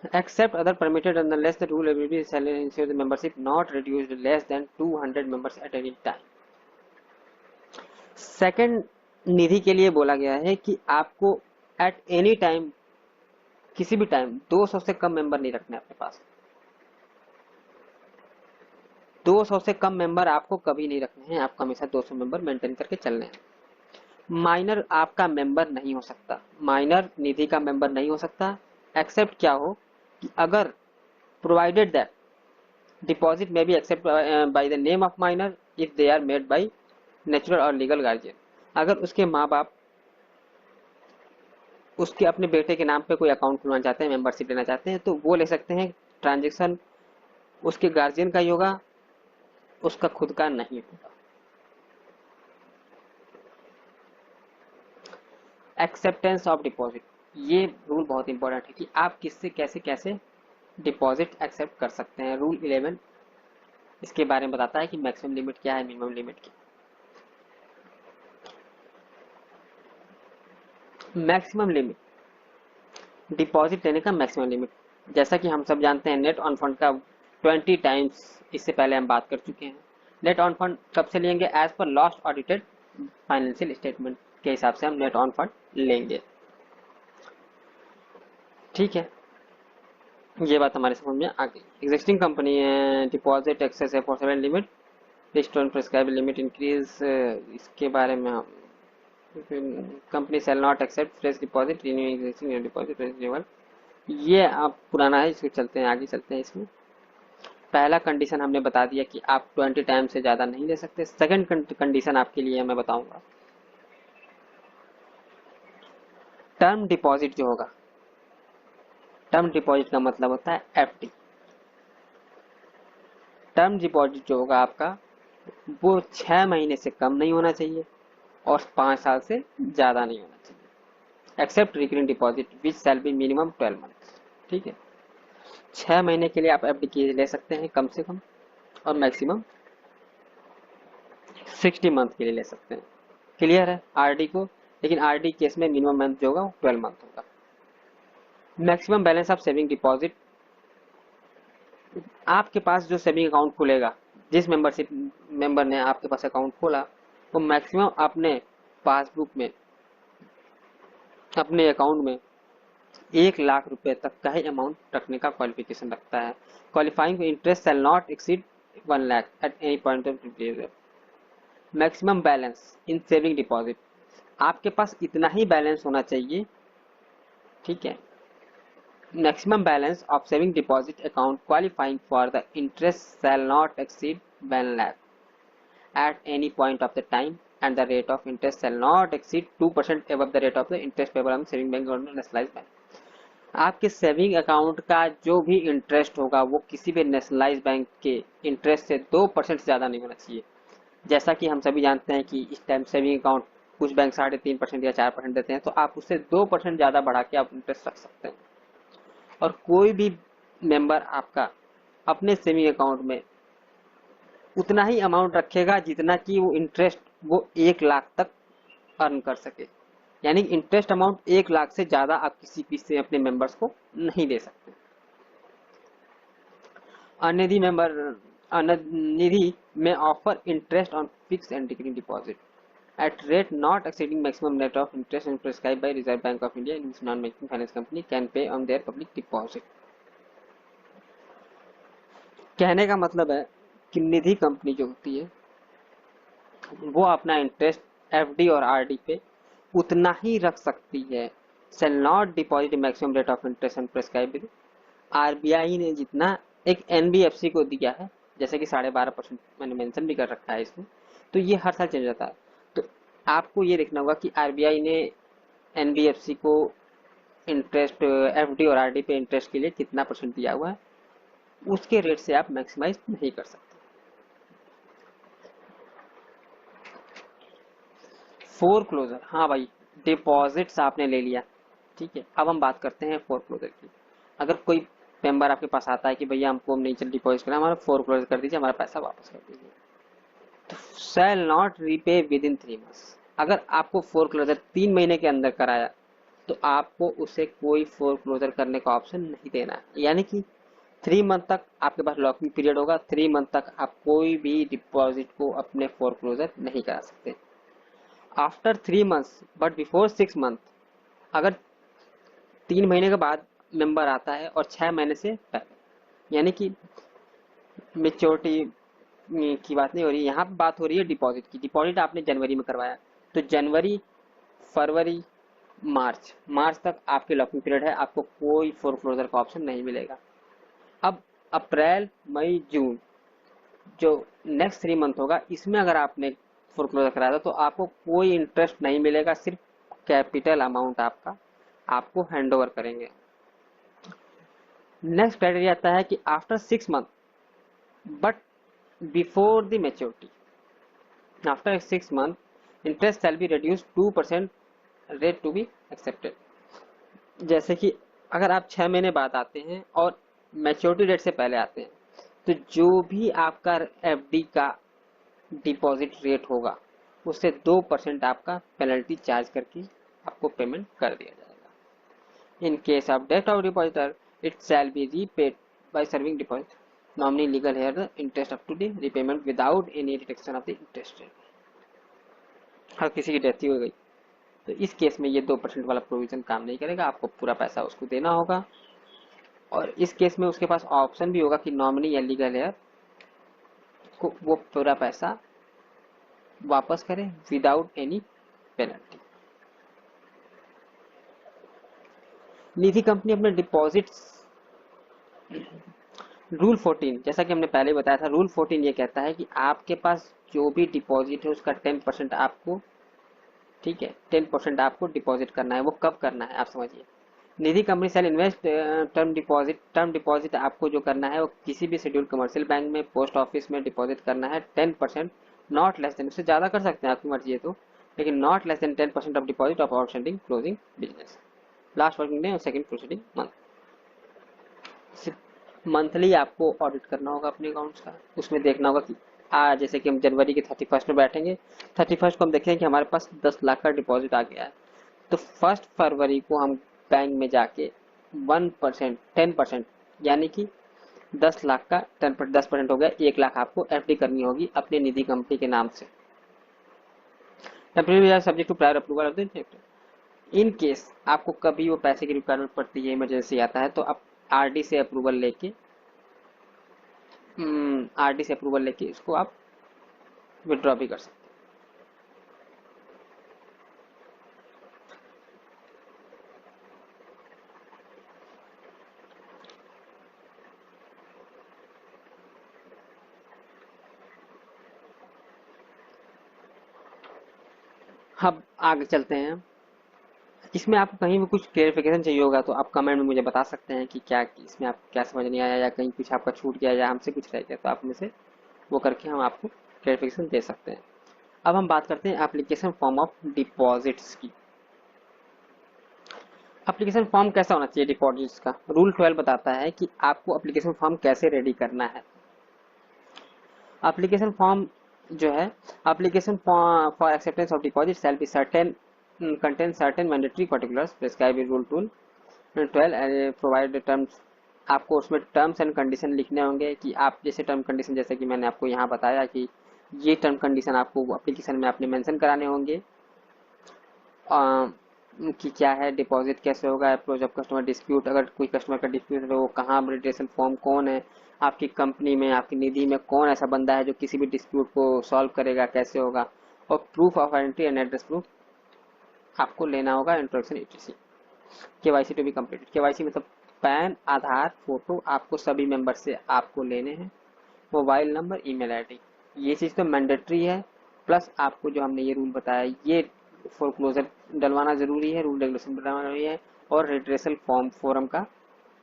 except other permitted unless the rule ability shall ensure the membership not reduced less than 200 members at any time। Second, Nidhi के लिए बोला गया है कि आपको एट एनी टाइम, किसी भी टाइम 200 से कम मेंबर नहीं रखने अपने पास। 200 से कम मेंबर आपको कभी नहीं रखने हैं, आपको हमेशा 200 मेंबर मेंटेन करके चलने हैं। माइनर आपका मेंबर नहीं हो सकता, माइनर निधि का मेंबर नहीं हो सकता, एक्सेप्ट क्या हो कि अगर provided that deposit may be accepted by the name of minor if they are made by natural or legal guardian। अगर उसके माँ बाप उसके अपने बेटे के नाम पे कोई अकाउंट खुलवाना चाहते हैं, मेंबरशिप लेना चाहते हैं, तो वो ले सकते हैं। ट्रांजेक्शन उसके गार्जियन का ही होगा, उसका खुद का नहीं होगा। एक्सेप्टेंस ऑफ डिपॉजिट, ये रूल बहुत इंपॉर्टेंट है कि आप किससे कैसे कैसे डिपॉजिट एक्सेप्ट कर सकते हैं। रूल 11 इसके बारे में बताता है कि मैक्सिमम लिमिट क्या है, मिनिमम लिमिट क्या। मैक्सिमम लिमिट, डिपॉजिट लेने का मैक्सिमम लिमिट, जैसा कि हम सब जानते हैं, नेट ऑन फंड का 20 टाइम्स, इससे पहले हम बात कर चुके हैं। नेट ऑन फंड कब से लेंगे, as per last audited financial statement के हिसाब से हम नेट ऑन फंड लेंगे, ठीक है। ये बात हमारे समझ में आ गई। एग्जिस्टिंग कंपनी डिपॉजिट एक्सेस है for seven limit, restore prescribe limit increase, इसके बारे में हम, company shall not accept fresh deposit renewing existing deposit renewal, ये आप पुराना है, इसको चलते हैं आगे, चलते हैं इसमें। पहला कंडीशन हमने बता दिया कि आप 20 टाइम से ज्यादा नहीं ले सकते। सेकंड कंडीशन आपके लिए मैं बताऊंगा, टर्म डिपॉजिट जो होगा, टर्म डिपॉजिट का मतलब होता है एफडी। टर्म डिपॉजिट जो होगा आपका, वो 6 महीने से कम नहीं होना चाहिए और 5 साल से ज्यादा नहीं होना चाहिए, except recurring deposit which shall be minimum 12 months, ठीक है। 6 महीने के लिए आप एफडी ले सकते हैं कम से कम, और मैक्सिमम 60 मंथ के लिए ले सकते हैं। क्लियर है आरडी को, लेकिन आरडी केस में मिनिमम मंथ जो होगा वो 12 मंथ होगा। Maximum balance of saving deposit, आपके पास जो सेविंग अकाउंट खुलेगा, जिस मेंबर ने आपके पास अकाउंट खोला, वो मैक्सिमम अपने पासबुक में, अपने अकाउंट में 1 लाख रुपए तक का ही अमाउंट रखने का क्वालिफिकेशन रखता है। Qualifying interest shall not exceed 1 lakh at any point of period. Maximum balance in saving deposit, आपके पास इतना ही बैलेंस होना चाहिए, ठीक है। Maximum balance of saving deposit account qualifying for the interest shall not exceed 1 lakh at any point of the time and the rate of interest shall not exceed 2% above the rate of the interest payable on saving bank or nationalized bank। आपके saving account का जो भी interest होगा वो किसी भी nationalise bank के interest से 2% से ज़्यादा नहीं होना चाहिए। जैसा कि हम सभी जानते हैं कि इस टाइम सेविंग अकाउंट कुछ बैंक 3.5% या 4% देते हैं, तो आप उससे 2% ज़्यादा बढ़ा के आप इंटरेस्ट रख सकते हैं। और कोई भी मेंबर आपका अपने सेविंग अकाउंट में उतना ही अमाउंट रखेगा जितना कि वो इंटरेस्ट वो 1 लाख तक अर्न कर सके, यानी इंटरेस्ट अमाउंट 1 लाख से ज्यादा आप किसी भी से अपने मेंबर्स को नहीं दे सकते। अनिधि में offer interest on fix and recurring deposit at rate not exceeding maximum rate of interest and prescribed by Reserve Bank of India in which non-banking finance company can pay on their public deposit। कहने का मतलब है कि निधि company जो होती है वो अपना इंटरेस्ट एफडी और आरडी पे उतना ही रख सकती है। shall not deposit maximum rate of interest and prescribed by RBI ने जितना एक एनबीएफसी को दिया है, जैसे कि 12.5% मैंने मेंशन भी कर रखा है इसमें, तो ये हर साल चेंज होता है। तो आपको ये देखना होगा कि आरबीआई ने एनबीएफसी को इंटरेस्ट एफडी और आरडी पे इंटरेस्ट के लिए कितना % दिया हुआ है, उसके रेट से आप मैक्सिमाइज नहीं कर सकते। फोरक्लोजर, हाँ भाई डिपॉजिट्स आपने ले लिया, ठीक है। अब हम बात करते हैं फोरक्लोजर की। अगर कोई मेंबर आपके पास आता है कि भैया हमको नहीं चल डिपॉजिट करना, हमारा फोरक्लोजर कर दीजिए, हमारा पैसा वापस कर दीजिए, तो shall not repay with in 3 months. अगर आपको फोरक्लोजर 3 महीने के अंदर कराया तो आपको उसे कोई फोरक्लोजर करने का ऑप्शन नहीं देना है, यानी कि 3 मंथ तक आपके पास लॉकिंग पीरियड होगा। 3 मंथ तक आप कोई भी डिपॉजिट को अपने फोरक्लोजर नहीं करा सकते। After 3 months but before 6 month, अगर 3 महीने के बाद मेंबर आता है और 6 महीने से पहले, यानी कि मेच्योरिटी की बात नहीं हो रही, यहाँ पर बात हो रही है डिपॉजिट की। डिपॉजिट आपने जनवरी में करवाया, तो जनवरी, फरवरी, मार्च तक आपके लॉकिंग पीरियड है, आपको कोई फोरक्लोजर का ऑप्शन नहीं मिलेगा। अब अप्रैल, मई, जून जो नेक्स्ट 3 मंथ होगा, इसमें अगर आपने फोरक्लोजर कराया था तो आपको कोई इंटरेस्ट नहीं मिलेगा, सिर्फ कैपिटल अमाउंट आपको हैंड ओवर करेंगे। नेक्स्ट क्राइटेरिया आता है कि after 6 month but before the maturity, after 6 month interest shall be reduce 2% rate to be accepted. जैसे कि अगर आप 6 महीने बाद आते हैं और मैच्योरिटी डेट से पहले आते हैं, तो जो भी आपका एफडी का डिपॉजिट रेट होगा उससे 2% आपका पेनल्टी चार्ज करके आपको पेमेंट कर दिया जाएगा। In case of death of depositor it shall be repaid by serving deposit nominee legal heir the interest up to the repayment without any reduction of the interest rate. हर किसी की death ही हो गई तो इस केस में ये 2% वाला प्रोविजन काम नहीं करेगा, आपको पूरा पैसा उसको देना होगा। और इस केस में उसके पास ऑप्शन भी होगा कि नॉमिनी या लीगल हेयर को वो पूरा पैसा वापस करें विदाउट एनी पेनल्टी। निधि कंपनी अपने डिपॉजिट्स, रूल 14, जैसा कि हमने पहले बताया था, रूल 14 ये कहता है कि आपके पास जो भी डिपॉजिट है उसका 10% आपको, ठीक है, 10% आपको डिपॉजिट करना है। वो कब करना है आप समझिए। Nidhi company shall invest term deposit आपको जो करना है वो किसी भी शेड्यूल कमर्शियल बैंक में, पोस्ट ऑफिस में डिपॉजिट करना है 10%, नॉट लेस देन, उससे ज़्यादा कर सकते हैं आपकी मर्जी है तो, लेकिन not less than 10% of deposit of outstanding closing business, last working day और सेकंड प्रोसीडिंग मंथ। मंथली आपको ऑडिट करना होगा अपने अकाउंट्स का, उसमें देखना होगा कि आज जैसे कि हम जनवरी के 31 में बैठेंगे, 31 को हम देखेंगे कि हमारे पास 10 लाख का डिपॉजिट आ गया है, तो 1 फरवरी को हम बैंक में जाके 1%, 10%, यानी कि 10 लाख का 10% हो गया, 1 लाख आपको एफडी करनी होगी अपने निधि कंपनी के नाम से। Temporary subject to prior approval of the inspector. In case आपको कभी वो पैसे की रिक्वायरमेंट पड़ती है, इमरजेंसी आता है, तो आप आरडी से अप्रूवल लेके इसको आप विड्रॉ भी कर सकते हैं। अब आगे चलते हैं। इसमें आपको कहीं भी कुछ क्लेरिफिकेशन चाहिए होगा तो आप कमेंट में मुझे बता सकते हैं कि क्या इसमें आप क्या समझ नहीं आया, या कहीं कुछ आपका छूट गया, या हमसे कुछ रह गया, तो आप में से वो करके हम आपको क्लेरिफिकेशन दे सकते हैं। अब हम बात करते हैं एप्लीकेशन फॉर्म ऑफ डिपॉजिट्स की। एप्लीकेशन फॉर्म कैसा होना चाहिए डिपॉजिट्स का? रूल 12 बताता है कि आपको एप्लीकेशन फॉर्म कैसे रेडी करना है। एप्लीकेशन फॉर्म जो है, application for acceptance of deposit shall be certain contain certain mandatory particulars prescribed in rule 12 provide terms। आपको उसमें टर्म्स एंड कंडीशन लिखने होंगे कि आप जैसे टर्म कंडीशन, जैसे कि मैंने आपको यहाँ बताया कि ये टर्म कंडीशन आपको एप्लीकेशन में आपने मेंशन कराने होंगे कि क्या है, डिपॉजिट कैसे होगा, अप्रोच ऑफ कस्टमर डिस्प्यूट, अगर कोई कस्टमर का डिस्प्यूट है तो वो कहाँ, रिलेशन फॉर्म कौन है आपकी कंपनी में, आपकी निधि में कौन ऐसा बंदा है जो किसी भी डिस्प्यूट को सॉल्व करेगा, कैसे होगा, और proof of identity and address proof आपको लेना होगा। Introduction etc। KYC to be completed. KYC मतलब पैन, आधार, फोटो आपको सभी मेंबर से आपको लेने हैं, मोबाइल नंबर, ईमेल आईडी, ये चीज़ तो मैंडेटरी है। प्लस आपको जो हमने ये रूल बताया, ये फोरक्लोजर डलवाना जरूरी है, रूल रेगुलेशन डलवाना जरूरी है, और रिड्रेसल फोरम का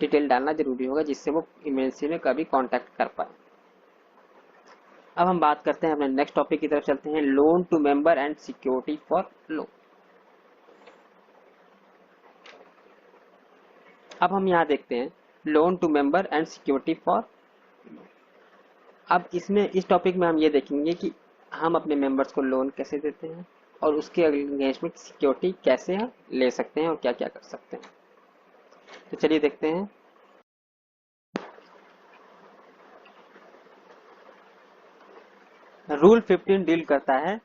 डिटेल डालना जरूरी होगा, जिससे वो इमरजेंसी में कभी कॉन्टैक्ट कर पाए। अब हम बात करते हैं अपने नेक्स्ट टॉपिक की तरफ चलते हैं, loan to member and security for loan. अब हम यहाँ देखते हैं loan to member and security for. अब इसमें इस टॉपिक में हम ये देखेंगे कि हम अपने मेंबर्स को लोन कैसे देते हैं और उसके अगेंस्ट में सिक्योरिटी कैसे हम ले सकते हैं और क्या क्या कर सकते हैं। तो चलिए देखते हैं। रूल 15 डील करता है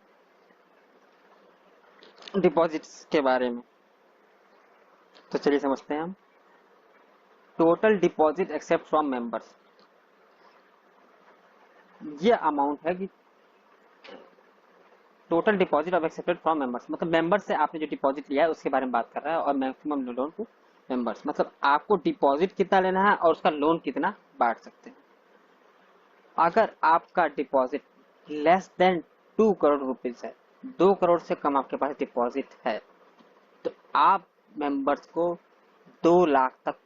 डिपॉजिट्स के बारे में, तो चलिए समझते हैं हम। Total deposit accept from members, ये अमाउंट है कि total deposit of accepted from members, मतलब मेंबर से आपने जो डिपॉजिट लिया है उसके बारे में बात कर रहा है, और मैक्सिमम लोन टू मेंबर्स मतलब आपको डिपॉजिट कितना लेना है और उसका लोन कितना बांट सकते हैं। अगर आपका deposit less than 2 crore rupees है, 2 करोड़ से कम आपके पास डिपॉजिट है, तो आप मेंबर्स को 2 लाख तक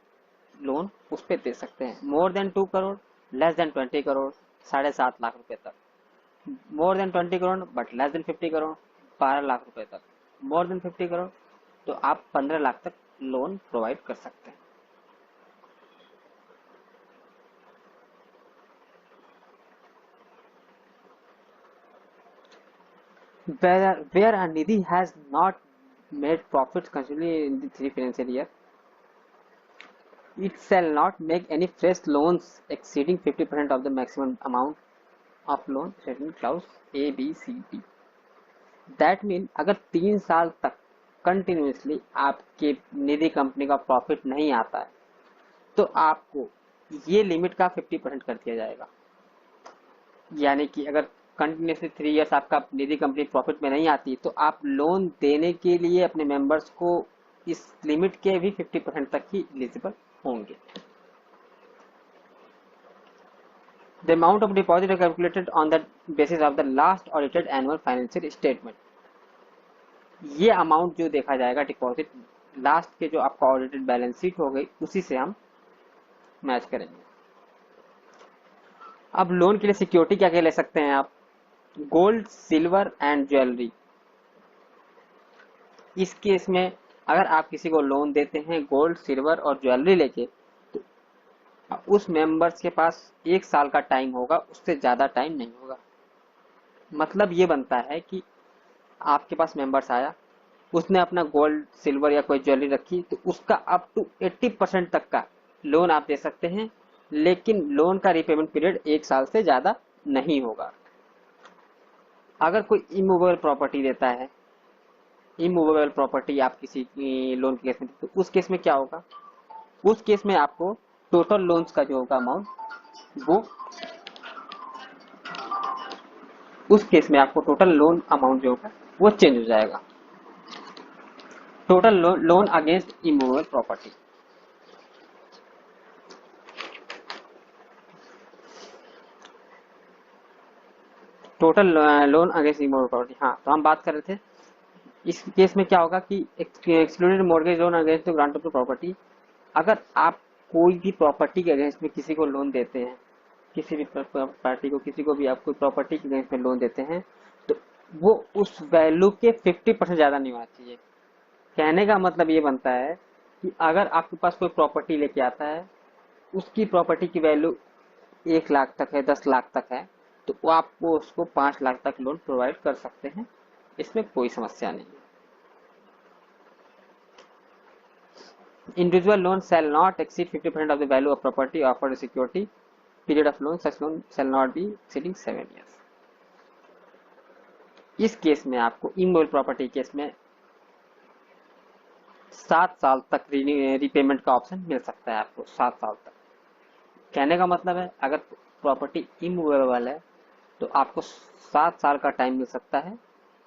लोन उस पर दे सकते हैं। मोर than 2 crore, less than 20 crore, 7.5 lakh रुपए तक। More than 20 crore but less then 50 crore, 12 lakh रुपए तक। मोर देन 50 करोड़ तो आप 15 लाख तक लोन प्रोवाइड कर सकते हैं। Where a Nidhi has not made profits continuously in the 3 financial year, it shall not make any fresh loans exceeding 50% of the maximum amount of loan setting clause A, B, C, D। That mean अगर 3 साल तक continuously आपके निधि company का profit नहीं आता है तो आपको ये लिमिट का 50% कर दिया जाएगा। यानी कि अगर कंटिन्यूसली 3 इयर्स आपका निधि कंपनी प्रॉफिट में नहीं आती तो आप लोन देने के लिए अपने मेंबर्स को इस लिमिट के भी 50% तक ही एलिजिबल होंगे। The amount of deposit is calculated on the basis of the last audited annual financial statement। ये अमाउंट जो देखा जाएगा डिपॉजिट लास्ट के जो आपका ऑडिटेड बैलेंस शीट हो गई उसी से हम मैच करेंगे। अब लोन के लिए सिक्योरिटी क्या क्या ले सकते हैं आप? Gold, silver and jewellery. इस केस में अगर आप किसी को लोन देते हैं गोल्ड, सिल्वर और ज्वेलरी लेके, तो उस मेंबर्स के पास 1 साल का टाइम होगा, उससे ज्यादा टाइम नहीं होगा। मतलब ये बनता है कि आपके पास मेंबर्स आया, उसने अपना गोल्ड सिल्वर या कोई ज्वेलरी रखी, तो उसका अप टू 80% तक का लोन आप दे सकते हैं, लेकिन लोन का रिपेमेंट पीरियड 1 साल से ज्यादा नहीं होगा। अगर कोई इमूवेबल प्रॉपर्टी देता है, इमूवेबल प्रॉपर्टी आप किसी लोन के केस में, तो उस केस में क्या होगा, उस केस में आपको टोटल लोन्स का जो होगा अमाउंट, वो उस केस में आपको टोटल लोन अमाउंट जो होगा वो चेंज हो जाएगा। Total loan against immovable property, total loan against immovable property. हाँ, तो हम बात कर रहे थे इस केस में क्या होगा कि excluded mortgage loan against the grant of the property. अगर आप कोई भी प्रॉपर्टी के अगेंस्ट में किसी को लोन देते हैं, किसी भी पार्टी को, किसी को भी आप कोई प्रॉपर्टी के अगेंस्ट में लोन देते हैं, तो वो उस वैल्यू के 50% ज्यादा नहीं होना चाहिए। कहने का मतलब ये बनता है कि अगर आपके पास कोई प्रॉपर्टी लेके आता है, उसकी प्रॉपर्टी की वैल्यू 1 लाख तक है, 10 लाख तक है, तो वो आपको उसको 5 लाख तक लोन प्रोवाइड कर सकते हैं, इसमें कोई समस्या नहीं है। Individual loan shall not exceed 50% of the value of property offered as security. Period of loan, such loan shall not be exceeding 7 years. इस केस में आपको इमूवेबल प्रॉपर्टी केस में 7 साल तक रिपेमेंट का ऑप्शन मिल सकता है आपको, 7 साल तक। कहने का मतलब है अगर प्रॉपर्टी इमूवेबल है तो आपको 7 साल का टाइम मिल सकता है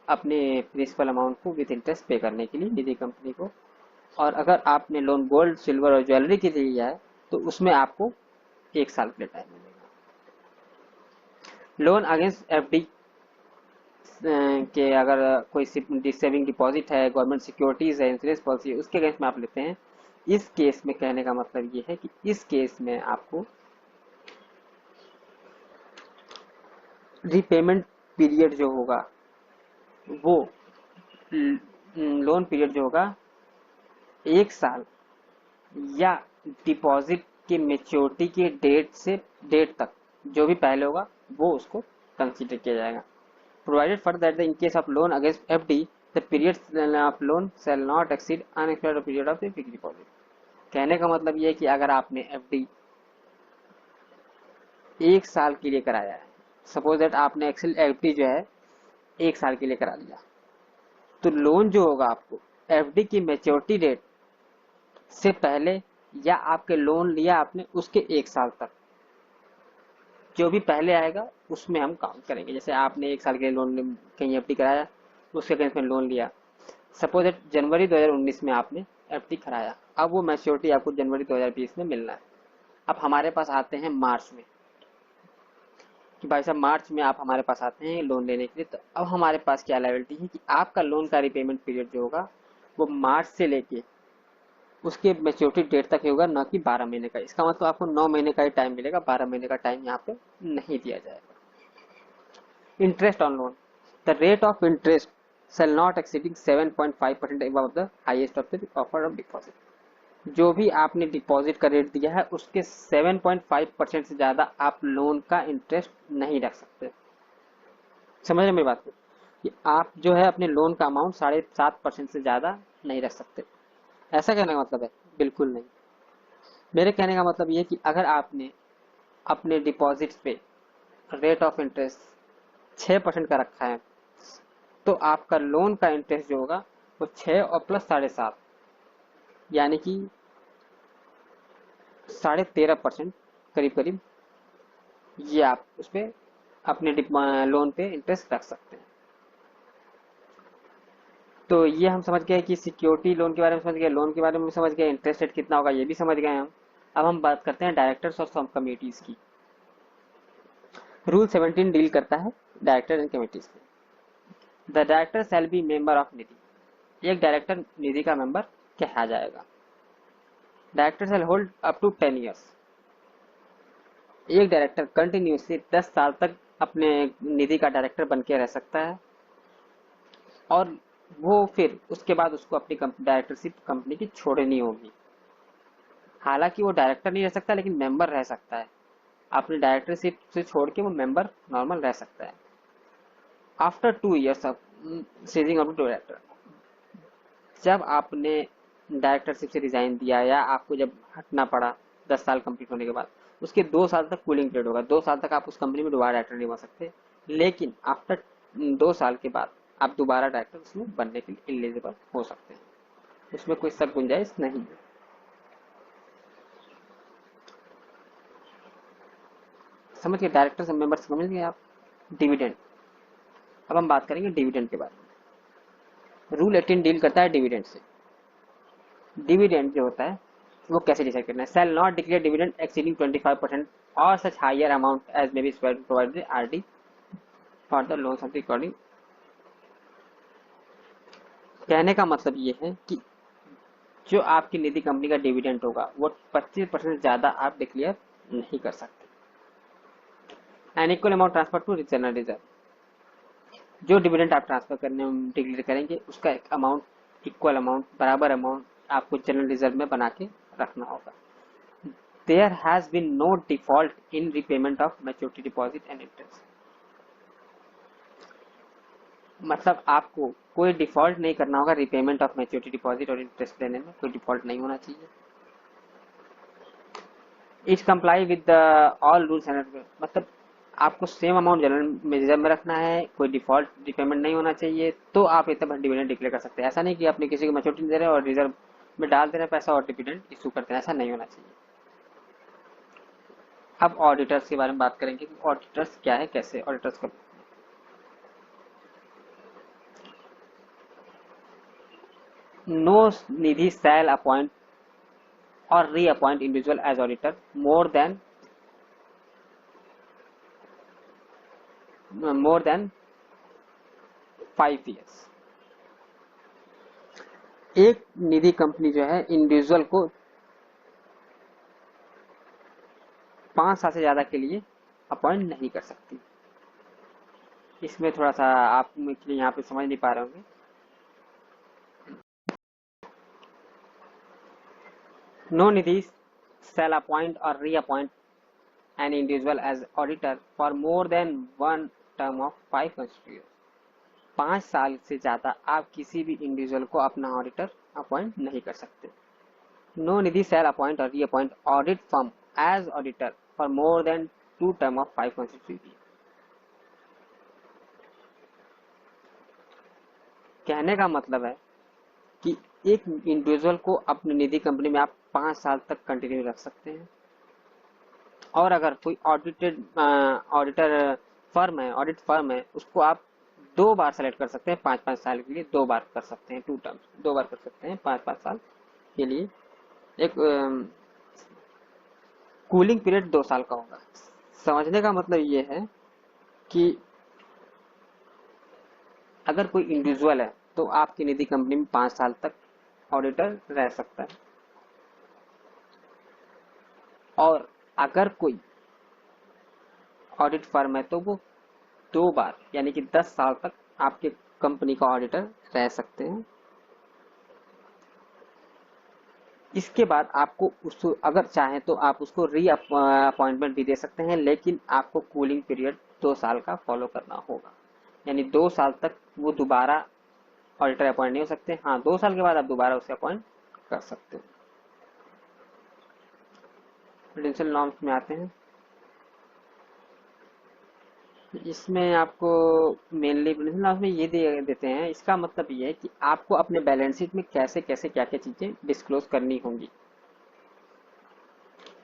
अपने प्रिंसिपल अमाउंट को विद इंटरेस्ट पे करने के लिए निधि कंपनी को। और अगर आपने लोन गोल्ड सिल्वर और ज्वेलरी के लिए लिया है तो उसमें आपको 1 साल के लिए टाइम मिलेगा। लोन अगेंस्ट एफडी के अगर कोई सेविंग डिपॉजिट है, गवर्नमेंट सिक्योरिटीज है, इंश्योरेंस पॉलिसी है, उसके अगेंस्ट में आप लेते हैं, इस केस में कहने का मतलब ये है कि इस केस में आपको रिपेमेंट पीरियड जो होगा वो लोन पीरियड जो होगा 1 साल या डिपॉजिट के मेच्योरिटी के डेट तक जो भी पहले होगा वो उसको कंसीडर किया जाएगा। Provided for that in case of loan against FD the period of loan shall not exceed unexpected period of the fixed deposit. कहने का मतलब ये है कि अगर आपने एफडी 1 साल के लिए कराया है, सपोज दैट आपने एक्सेल एफडी जो है 1 साल के लिए करा लिया, तो लोन जो होगा आपको एफडी की मेच्योरिटी डेट से पहले या आपके लोन लिया आपने उसके 1 साल तक जो भी पहले आएगा उसमें हम काउंट करेंगे। जैसे आपने 1 साल के लिए लोन कहीं एफडी कराया, उसके अगेंस्ट में लोन लिया, सपोज दैट जनवरी 2019 में आपने एफडी कराया, अब वो मैच्योरिटी आपको जनवरी 2020 में मिलना है। अब हमारे पास आते हैं मार्च में कि भाई साहब मार्च में आप हमारे पास आते हैं लोन लेने के लिए, तो अब हमारे पास क्या लायबिलिटी है कि आपका लोन का रिपेमेंट पीरियड जो होगा वो मार्च से लेके उसके मैच्योरिटी डेट तक होगा, ना कि 12 महीने का। इसका मतलब आपको 9 महीने का ही टाइम मिलेगा, 12 महीने का टाइम यहाँ पे नहीं दिया जाएगा। Interest on loan, the rate of interest shall not exceeding 7.5% above the highest of the offer of deposit। जो भी आपने डिपॉजिट का रेट दिया है उसके 7.5% से ज्यादा आप लोन का इंटरेस्ट नहीं रख सकते। समझ रहे मेरी बात को, कि आप जो है अपने लोन का अमाउंट 7.5% से ज्यादा नहीं रख सकते। ऐसा कहने का मतलब है बिल्कुल नहीं। मेरे कहने का मतलब ये कि अगर आपने अपने डिपॉजिट पे रेट ऑफ इंटरेस्ट 6% का रखा है, तो आपका लोन का इंटरेस्ट जो होगा वो 6 और प्लस 7.5 यानी कि 13.5% करीब करीब ये आप उस पर अपने लोन पे इंटरेस्ट रख सकते हैं। तो ये हम समझ गए कि सिक्योरिटी लोन के बारे में समझ गए, लोन के बारे में समझ गए, इंटरेस्ट रेट कितना होगा ये भी समझ गए हम। अब हम बात करते हैं डायरेक्टर्स और सब कमिटीज की। रूल 17 डील करता है डायरेक्टर एंड कमिटीज की। The director shall be member of Nidhi. एक डायरेक्टर निधि का मेंबर कहा जाएगा। Director shall hold up to 10 years. एक डायरेक्टर कंटिन्यूसली 10 साल तक अपने निधि का डायरेक्टर बन के रह सकता है और वो फिर उसके बाद उसको अपनी डायरेक्टरशिप कंपनी की छोड़नी होगी। हालांकि वो डायरेक्टर नहीं रह सकता लेकिन मेंबर रह सकता है। अपनी डायरेक्टरशिप से छोड़ के वो मेंबर नॉर्मल रह सकता है। After 2 years of ceasing of director, जब आपने डायरेक्टरशिप से रिजाइन दिया या आपको जब हटना पड़ा 10 साल कंप्लीट होने के बाद, उसके 2 साल तक कूलिंग पीरियड होगा। 2 साल तक आप उस कंपनी में दोबारा डायरेक्टर नहीं बन सकते, लेकिन आफ्टर 2 साल के बाद आप दोबारा डायरेक्टर उसमें बनने के लिए एलिजिबल हो सकते हैं। उसमें कोई शक गुंजाइश नहीं है। समझ गए डायरेक्टर से मेंबर समझ गए आप। डिविडेंड, अब हम बात करेंगे डिविडेंड के बारे में। रूल 18 डील करता है डिविडेंड से। डिविडेंड जो होता है वो कैसे डिसाइड करना है। Shall not declare dividend exceeding 25% or such higher amount as may be provided RD for the loans of recording. कहने का मतलब ये है कि जो आपकी निधि कंपनी का डिविडेंड होगा वो 25% ज्यादा आप डिक्लेयर नहीं कर सकते। An equal amount transfer to general reserve, जो डिविडेंड आप ट्रांसफर करने में डिक्लेयर करेंगे उसका एक अमाउंट, इक्वल अमाउंट, बराबर अमाउंट आपको जनरल रिजर्व में बना के रखना होगा। There has been no default in repayment of maturity deposit and interest, मतलब आपको कोई डिफॉल्ट नहीं करना होगा रिपेमेंट ऑफ मैच्योरिटी डिपॉजिट और इंटरेस्ट लेने में, कोई डिफॉल्ट नहीं होना चाहिए। It comply with all rules and, मतलब आपको सेम अमाउंट जनरल रिजर्व में रखना है, कोई डिफॉल्ट रिपेमेंट नहीं होना चाहिए, तो आप इतना बड़ा डिविडेंड डिक्लेयर कर सकते हैं। ऐसा नहीं कि आपने किसी को मैच्योरिटी दे रहे हैं और रिजर्व में डाल दे रहे हैं पैसा और डिविडेंड इशू करते हैं, ऐसा नहीं होना चाहिए। अब ऑडिटर्स के बारे में बात करेंगे कि ऑडिटर्स क्या है, कैसे ऑडिटर्स को। No Nidhi shall appoint or reappoint individual as auditor more than 5 years। एक निधि कंपनी जो है इंडिविजुअल को 5 साल से ज्यादा के लिए अपॉइंट नहीं कर सकती। इसमें थोड़ा सा आप यहाँ पे समझ नहीं पा रहे होंगे। No Nidhi shall appoint or reappoint an individual as auditor for more than one term of 5 consecutive years। 5 साल से ज्यादा आप किसी भी इंडिविजुअल को अपना ऑडिटर अपॉइंट नहीं कर सकते। No Nidhi shall appoint or reappoint audit firm as auditor for more than 2 term of 5 consecutive years। कहने का मतलब है कि एक इंडिविजुअल को अपनी निधि कंपनी में आप 5 साल तक कंटिन्यू रख सकते हैं, और अगर कोई ऑडिटर फर्म है, ऑडिट फर्म है, उसको आप 2 बार सेलेक्ट कर सकते हैं 5-5 साल के लिए, 2 बार कर सकते हैं, 2 टर्म्स 2 बार कर सकते हैं 5-5 साल के लिए। एक कूलिंग पीरियड 2 साल का होगा। समझने का मतलब ये है कि अगर कोई इंडिविजुअल है तो आपकी निधि कंपनी में 5 साल तक ऑडिटर रह सकता है, और अगर कोई ऑडिट फर्म है तो वो 2 बार यानी कि 10 साल तक आपके कंपनी का ऑडिटर रह सकते हैं। इसके बाद आपको उसको अगर चाहें तो आप उसको री अपॉइंटमेंट भी दे सकते हैं, लेकिन आपको कूलिंग पीरियड 2 साल का फॉलो करना होगा। यानी 2 साल तक वो दोबारा ऑडिटर अपॉइंट नहीं हो सकते। हाँ, 2 साल के बाद आप दोबारा उसे अपॉइंट कर सकते हो। प्रूडेंशियल नॉर्म्स में आते हैं। इसमें आपको मेनली प्रूडेंशियल नॉर्म्स में ये देते हैं, इसका मतलब ये है कि आपको अपने बैलेंस शीट में कैसे कैसे क्या क्या चीजें डिस्क्लोज करनी होंगी।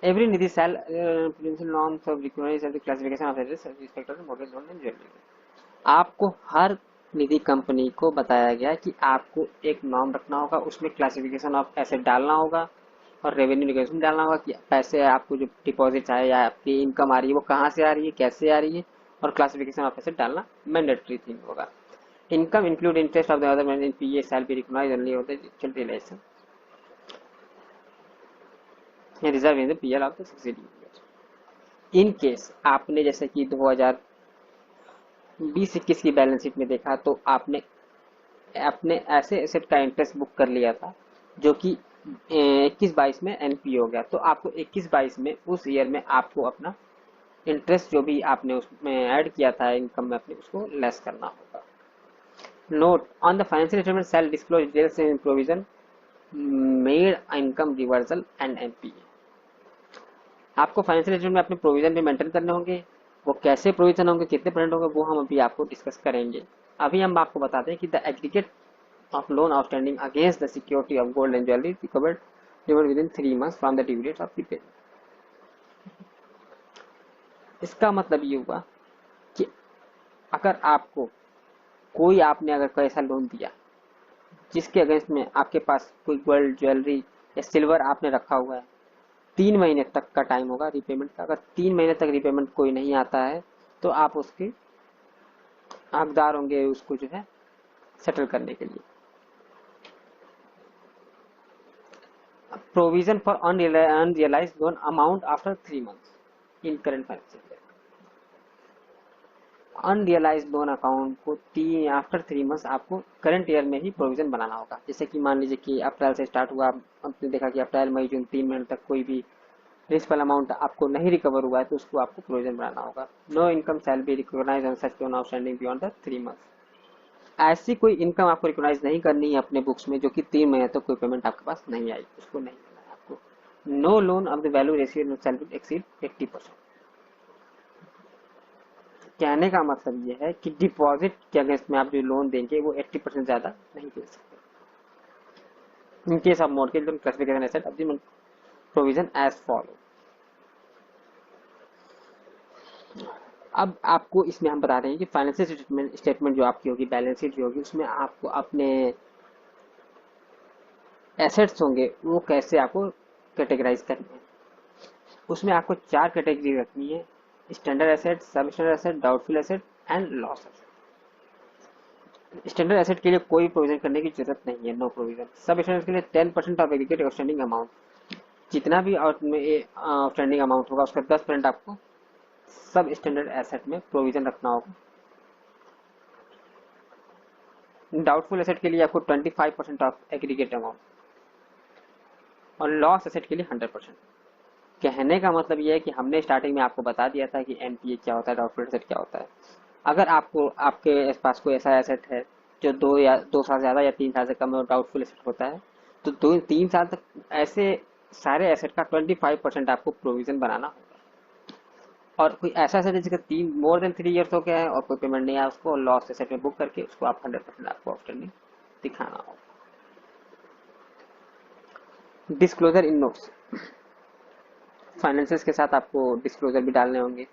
Every Nidhi shall prudential norms of recognise the classification of assets with respect to mortgage loan and jewellery. आपको हर निधि कंपनी को बताया गया कि आपको एक नॉर्म रखना होगा, उसमें क्लासिफिकेशन ऑफ एसेट डालना होगा और रेवेन्यू रिकॉग्निशन डालना होगा कि पैसे आपको जो डिपॉजिट आए या आपकी इनकम आ रही है वो कहाँ से आ रही है, कैसे आ रही है, और क्लासिफिकेशन ऑफ एसेट डालना मैंडेटरी थिंग होगा। Income include interest of the other in PA shall be recognised only of the actual relation reserve in the PL of the subsidy. In case आपने जैसे कि 2020-21 की बैलेंस शीट में देखा तो आपने अपने ऐसे एसेट का इंटरेस्ट बुक कर लिया था जो कि 21-22 में एनपी हो गया, तो आपको 21-22 में उस ईयर में आपको अपना इंटरेस्ट जो भी आपने उसमें ऐड किया था इनकम में अपने, उसको लेस करना होगा। Note on the financial statement shall disclose details in provision made income reversal and MPA. आपको फाइनेंशियल स्टेटमेंट में अपने प्रोविजन भी मेंटेन करने होंगे। वो कैसे प्रोविजन होंगे, कितने परसेंट होंगे, वो हम अभी आपको डिस्कस करेंगे। अभी हम आपको बताते हैं कि the aggregate of loan outstanding against the security of gold and jewellery recovered within 3 months from the due date of the payment. इसका मतलब ये हुआ कि अगर आपको कोई आपने अगर कोई ऐसा लोन दिया जिसके अगेंस्ट में आपके पास कोई गोल्ड ज्वेलरी या सिल्वर आपने रखा हुआ है, 3 महीने तक का टाइम होगा रिपेमेंट का। अगर 3 महीने तक रिपेमेंट कोई नहीं आता है तो आप उसके हकदार होंगे उसको जो है सेटल करने के लिए। Provision for unrealised loan amount after 3 months in current financial year. Unrealised loan account को आफ्टर 3 months आपको करंट ईयर में ही प्रोविजन बनाना होगा। जैसे कि मान लीजिए कि अप्रैल से स्टार्ट हुआ, आपने देखा कि अप्रैल मई जून 3 महीने तक कोई भी प्रिंसिपल अमाउंट आपको नहीं रिकवर हुआ है तो उसको आपको प्रोविजन बनाना होगा। No income shall be recognise on such loan outstanding beyond the 3 months। ऐसी कोई इनकम आपको रिकॉग्नाइज नहीं करनी है अपने बुक्स में जो कि 3 महीने तक कोई पेमेंट आपके पास नहीं आई, उसको नहीं करना है आपको। No loan of the value ratio shall be exceed 80%। कहने का मतलब ये है कि डिपॉजिट के अगेंस्ट में आप जो लोन देंगे वो 80% ज्यादा नहीं दे सकते। In case of mortgage loan classification asset of the provision as follow. अब आपको इसमें हम बता रहे हैं कि फाइनेंशियल स्टेटमेंट जो आपकी होगी, बैलेंस शीट जो होगी, उसमें आपको अपने एसेट्स होंगे वो कैसे आपको कैटेगराइज करने हैं। उसमें आपको 4 कैटेगरी रखनी है: स्टैंडर्ड एसेट, सब standard asset, doubtful asset and loss asset. Standard asset के लिए कोई प्रोविजन करने की जरूरत नहीं है, नो प्रोविजन। सब स्टैंडर्ड के लिए 10% ऑफ एग्रीगेट आउटस्टैंडिंग अमाउंट, जितना भी आउटस्टैंडिंग अमाउंट होगा उसका 10% आपको सब स्टैंडर्ड एसेट में प्रोविजन रखना होगा। डाउटफुल एसेट के लिए आपको 25% ऑफ एग्रीगेट अमाउंट और लॉस एसेट के लिए 100%। कहने का मतलब यह है कि हमने स्टार्टिंग में आपको बता दिया था कि एनपीए क्या होता है, डाउटफुल एसेट क्या होता है। अगर आपको आपके पास कोई ऐसा एसेट है जो 2 साल ज्यादा या 3 साल से कम डाउटफुल एसेट होता है तो 2-3 साल तक ऐसे सारे एसेट का 25% आपको प्रोविजन बनाना होगा। और कोई ऐसा एसेट जिसका मोर देन 3 years हो गया है और कोई पेमेंट नहीं आया, उसको लॉस एसेट में बुक करके उसको आप 100% आपको आउटस्टैंडिंग दिखाना होगा। डिस्क्लोजर इन नोट्स, फाइनेंसियल्स के साथ आपको डिस्क्लोजर भी डालने होंगे।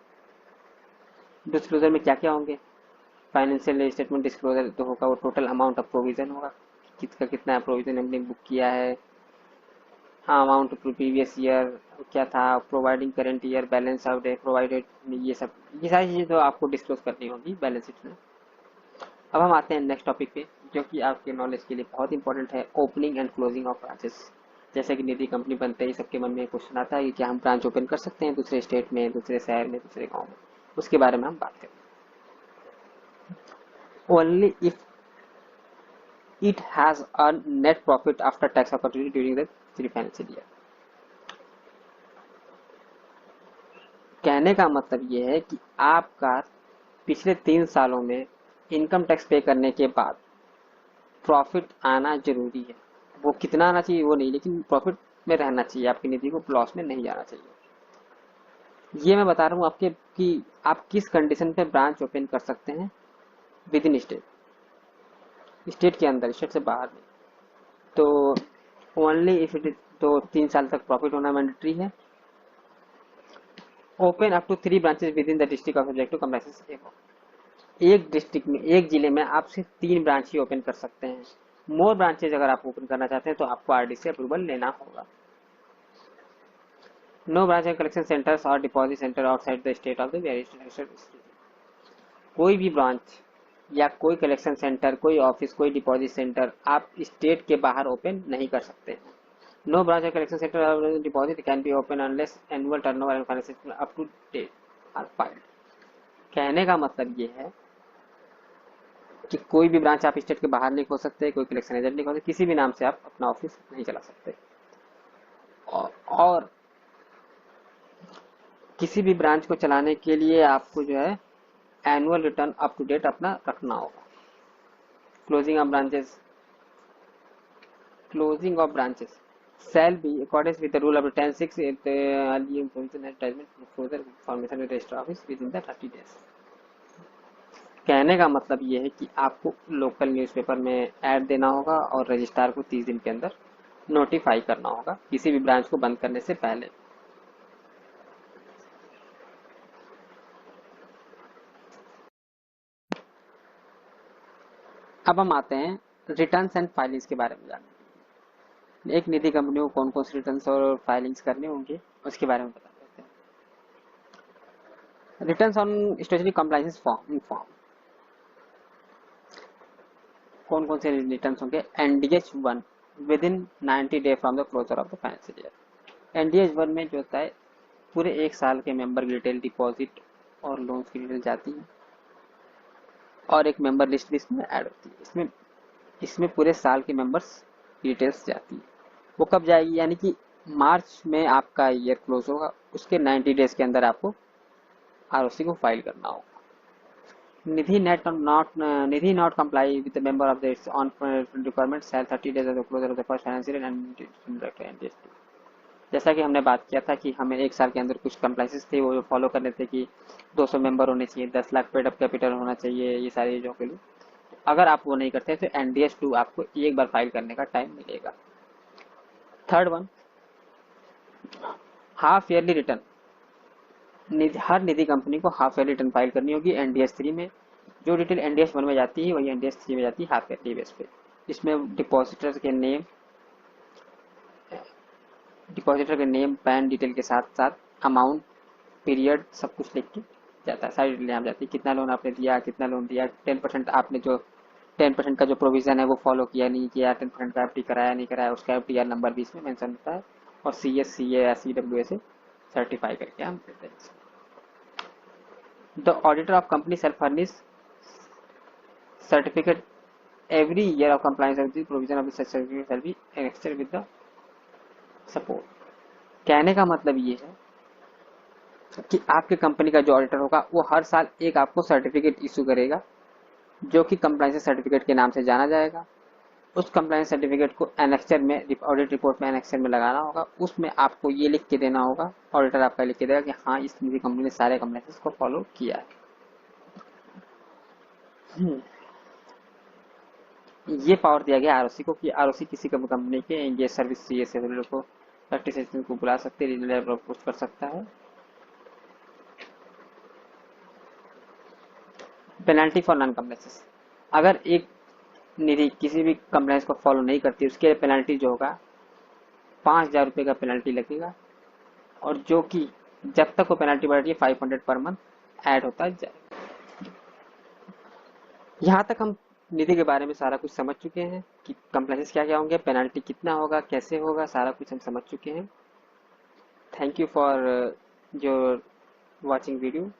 डिस्क्लोजर में क्या क्या होंगे? फाइनेंशियल स्टेटमेंट डिस्क्लोजर तो होगा वो टोटल अमाउंट ऑफ प्रोविजन होगा, किसका कितना प्रोविजन हमने बुक किया है, अमाउंट प्रीवियस ईयर क्या था, providing current year, balance of day provided, ये सारी चीजें तो आपको डिस्क्लोज करनी होगी बैलेंस शीट में। अब हम आते हैं नेक्स्ट टॉपिक पे जो कि आपके नॉलेज के लिए बहुत इंपॉर्टेंट है, opening and closing of branches. जैसे कि निधि कंपनी बनते ही सबके मन में क्वेश्चन आता है कि क्या हम ब्रांच ओपन कर सकते हैं दूसरे स्टेट में, दूसरे शहर में, दूसरे गाँव में, उसके बारे में हम बात करें। Only if it has a net profit after tax opportunity during the 3 financial year। कहने का मतलब यह है कि आपका पिछले 3 सालों में इनकम टैक्स पे करने के बाद प्रॉफिट आना जरूरी है। वो कितना आना चाहिए वो नहीं, लेकिन प्रॉफिट में रहना चाहिए, आपकी निधि को लॉस में नहीं जाना चाहिए। ये मैं बता रहा हूँ आपके कि आप किस कंडीशन पे ब्रांच ओपन कर सकते हैं विद इन स्टेट के अंदर, स्टेट से बाहर नहीं। तो ओनली इफ इट इज, तो 3 साल तक प्रॉफिट होना मैंडेटरी है। Open up to 3 branches within the district of subject to comprises एक डिस्ट्रिक्ट में, एक जिले में आप सिर्फ 3 ब्रांच ही ओपन कर सकते हैं। मोर ब्रांचेज अगर आप ओपन करना चाहते हैं तो आपको आरडी से अप्रूवल लेना होगा। No branch and collection centres और deposit centre outside the state of the various. कोई भी ब्रांच या कोई कलेक्शन सेंटर, कोई ऑफिस, कोई डिपॉजिट सेंटर आप स्टेट के बाहर ओपन नहीं कर सकते। नो ब्रांच कलेक्शन सेंटर और deposit can be open unless annual turnover and financial up to date are filed. कहने का मतलब ये है कि कोई भी ब्रांच आप स्टेट के बाहर नहीं खोल सकते, कोई कलेक्शन एजेंट नहीं खोल सकते, किसी भी नाम से आप अपना ऑफिस नहीं चला सकते। और किसी भी ब्रांच को चलाने के लिए आपको जो है annual return up to date अपना रखना होगा। Closing of branches, closing of branches shall be accordance with the rule of 10(6) early information advertisement closure information with register office within the 30 days। कहने का मतलब ये है कि आपको लोकल न्यूज़पेपर में ऐड देना होगा और रजिस्ट्रार को 30 दिन के अंदर नोटिफाई करना होगा किसी भी ब्रांच को बंद करने से पहले। अब हम आते हैं रिटर्न्स एंड फाइलिंग्स के बारे में जानने। एक निधि कंपनी को कौन कौन सी रिटर्न्स और फाइलिंग्स करनी होंगी उसके बारे में बता देते हैं। Returns on stationery compliance form कौन कौन से रिटर्न्स होंगे। NDH 1 within 90 day from the closure of the financial year. NDH 1 में जो होता है पूरे एक साल के मेंबर की डिटेल, डिपॉजिट और लोन्स की डिटेल जाती है और एक मेंबर लिस्ट भी इसमें ऐड होती है। इसमें पूरे साल के मेंबर्स डिटेल्स जाती है। वो कब जाएगी, यानी कि मार्च में आपका ईयर क्लोज होगा, उसके 90 डेज के अंदर आपको आरओसी को फाइल करना होगा। Nidhi not comply with the member of the on requirement sell 30 days of the closure of the first financial end. जैसा कि हमने बात किया था कि हमें एक साल के अंदर कुछ कंप्लाइंसेस थे वो फॉलो करने थे कि 200 मेंबर होने चाहिए, 10 लाख पेड अप कैपिटल होना चाहिए, ये सारी चीजों के लिए। अगर आप वो नहीं करते तो एनडीएस 2 आपको एक बार फाइल करने का टाइम मिलेगा। Third one, half yearly return. हर निधि कंपनी को हाफ ईयरली रिटर्न फाइल करनी होगी। एनडीएस 3 में जो डिटेल एनडीएस 1 में जाती है वही एनडीएस 3 में जाती है हाफ ईयरली बेस पे। इसमें डिपॉजिटर के नेम, पैन डिटेल के साथ साथ अमाउंट, पीरियड सब कुछ लिख के जाता है, सारी डिटेल यहाँ जाती है। कितना लोन आपने दिया, कितना लोन दिया, 10% आपने जो 10% का जो प्रोविजन है वो फॉलो किया नहीं किया, 10% का एफडी कराया नहीं कराया, उसका एफडीआर नंबर भी इसमें मेंशन होता है और सीएस, सीए, सीडब्ल्यूए से सर्टिफाई करके हम देते हैं। The auditor of company self furnish certificate every year of compliance of the provision of the certificate shall be annexed with the support. कहने का मतलब ये है कि आपके कंपनी का जो ऑडिटर होगा वो हर साल एक आपको सर्टिफिकेट इशू करेगा जो कि कंप्लायंस सर्टिफिकेट के नाम से जाना जाएगा। उस कंप्लायंस सर्टिफिकेट को एनेक्चर में, ऑडिट रिपोर्ट में एनेक्चर में लगाना होगा। उसमें आपको ये लिख के देना होगा, ऑडिटर आपका लिख के देगा कि हाँ इस निजी कंपनी ने सारे कंप्लायंसेस को फॉलो किया है। ये पावर दिया गया आरओसी को कि आरओसी किसी कंपनी के एंगेज सर्विस सीए से को प्रैक्टिस को बुला सकते, रीजनल पोस्ट कर सकता है। Penalty for non compliance. अगर एक निधि किसी भी कंप्लायंस को फॉलो नहीं करती उसके लिए पेनल्टी जो होगा 5,000 रुपये का पेनल्टी लगेगा और जो कि जब तक वो पेनल्टी बढ़ रही है 500 पर मंथ ऐड होता जाए। यहाँ तक हम निधि के बारे में सारा कुछ समझ चुके हैं कि कंप्लायंसेस क्या क्या होंगे, पेनल्टी कितना होगा, कैसे होगा, सारा कुछ हम समझ चुके हैं। Thank you for your watching video.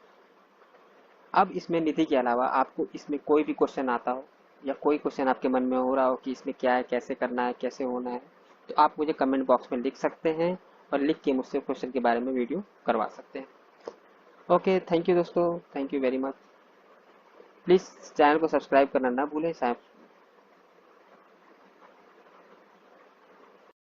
अब इसमें निधि के अलावा आपको इसमें कोई भी क्वेश्चन आता हो या कोई क्वेश्चन आपके मन में हो रहा हो कि इसमें क्या है, कैसे करना है, कैसे होना है, तो आप मुझे कमेंट बॉक्स में लिख सकते हैं और लिख के मुझसे क्वेश्चन के बारे में वीडियो करवा सकते हैं। ओके, थैंक यू दोस्तों, thank you very much. Please channel को सब्सक्राइब करना ना भूलें।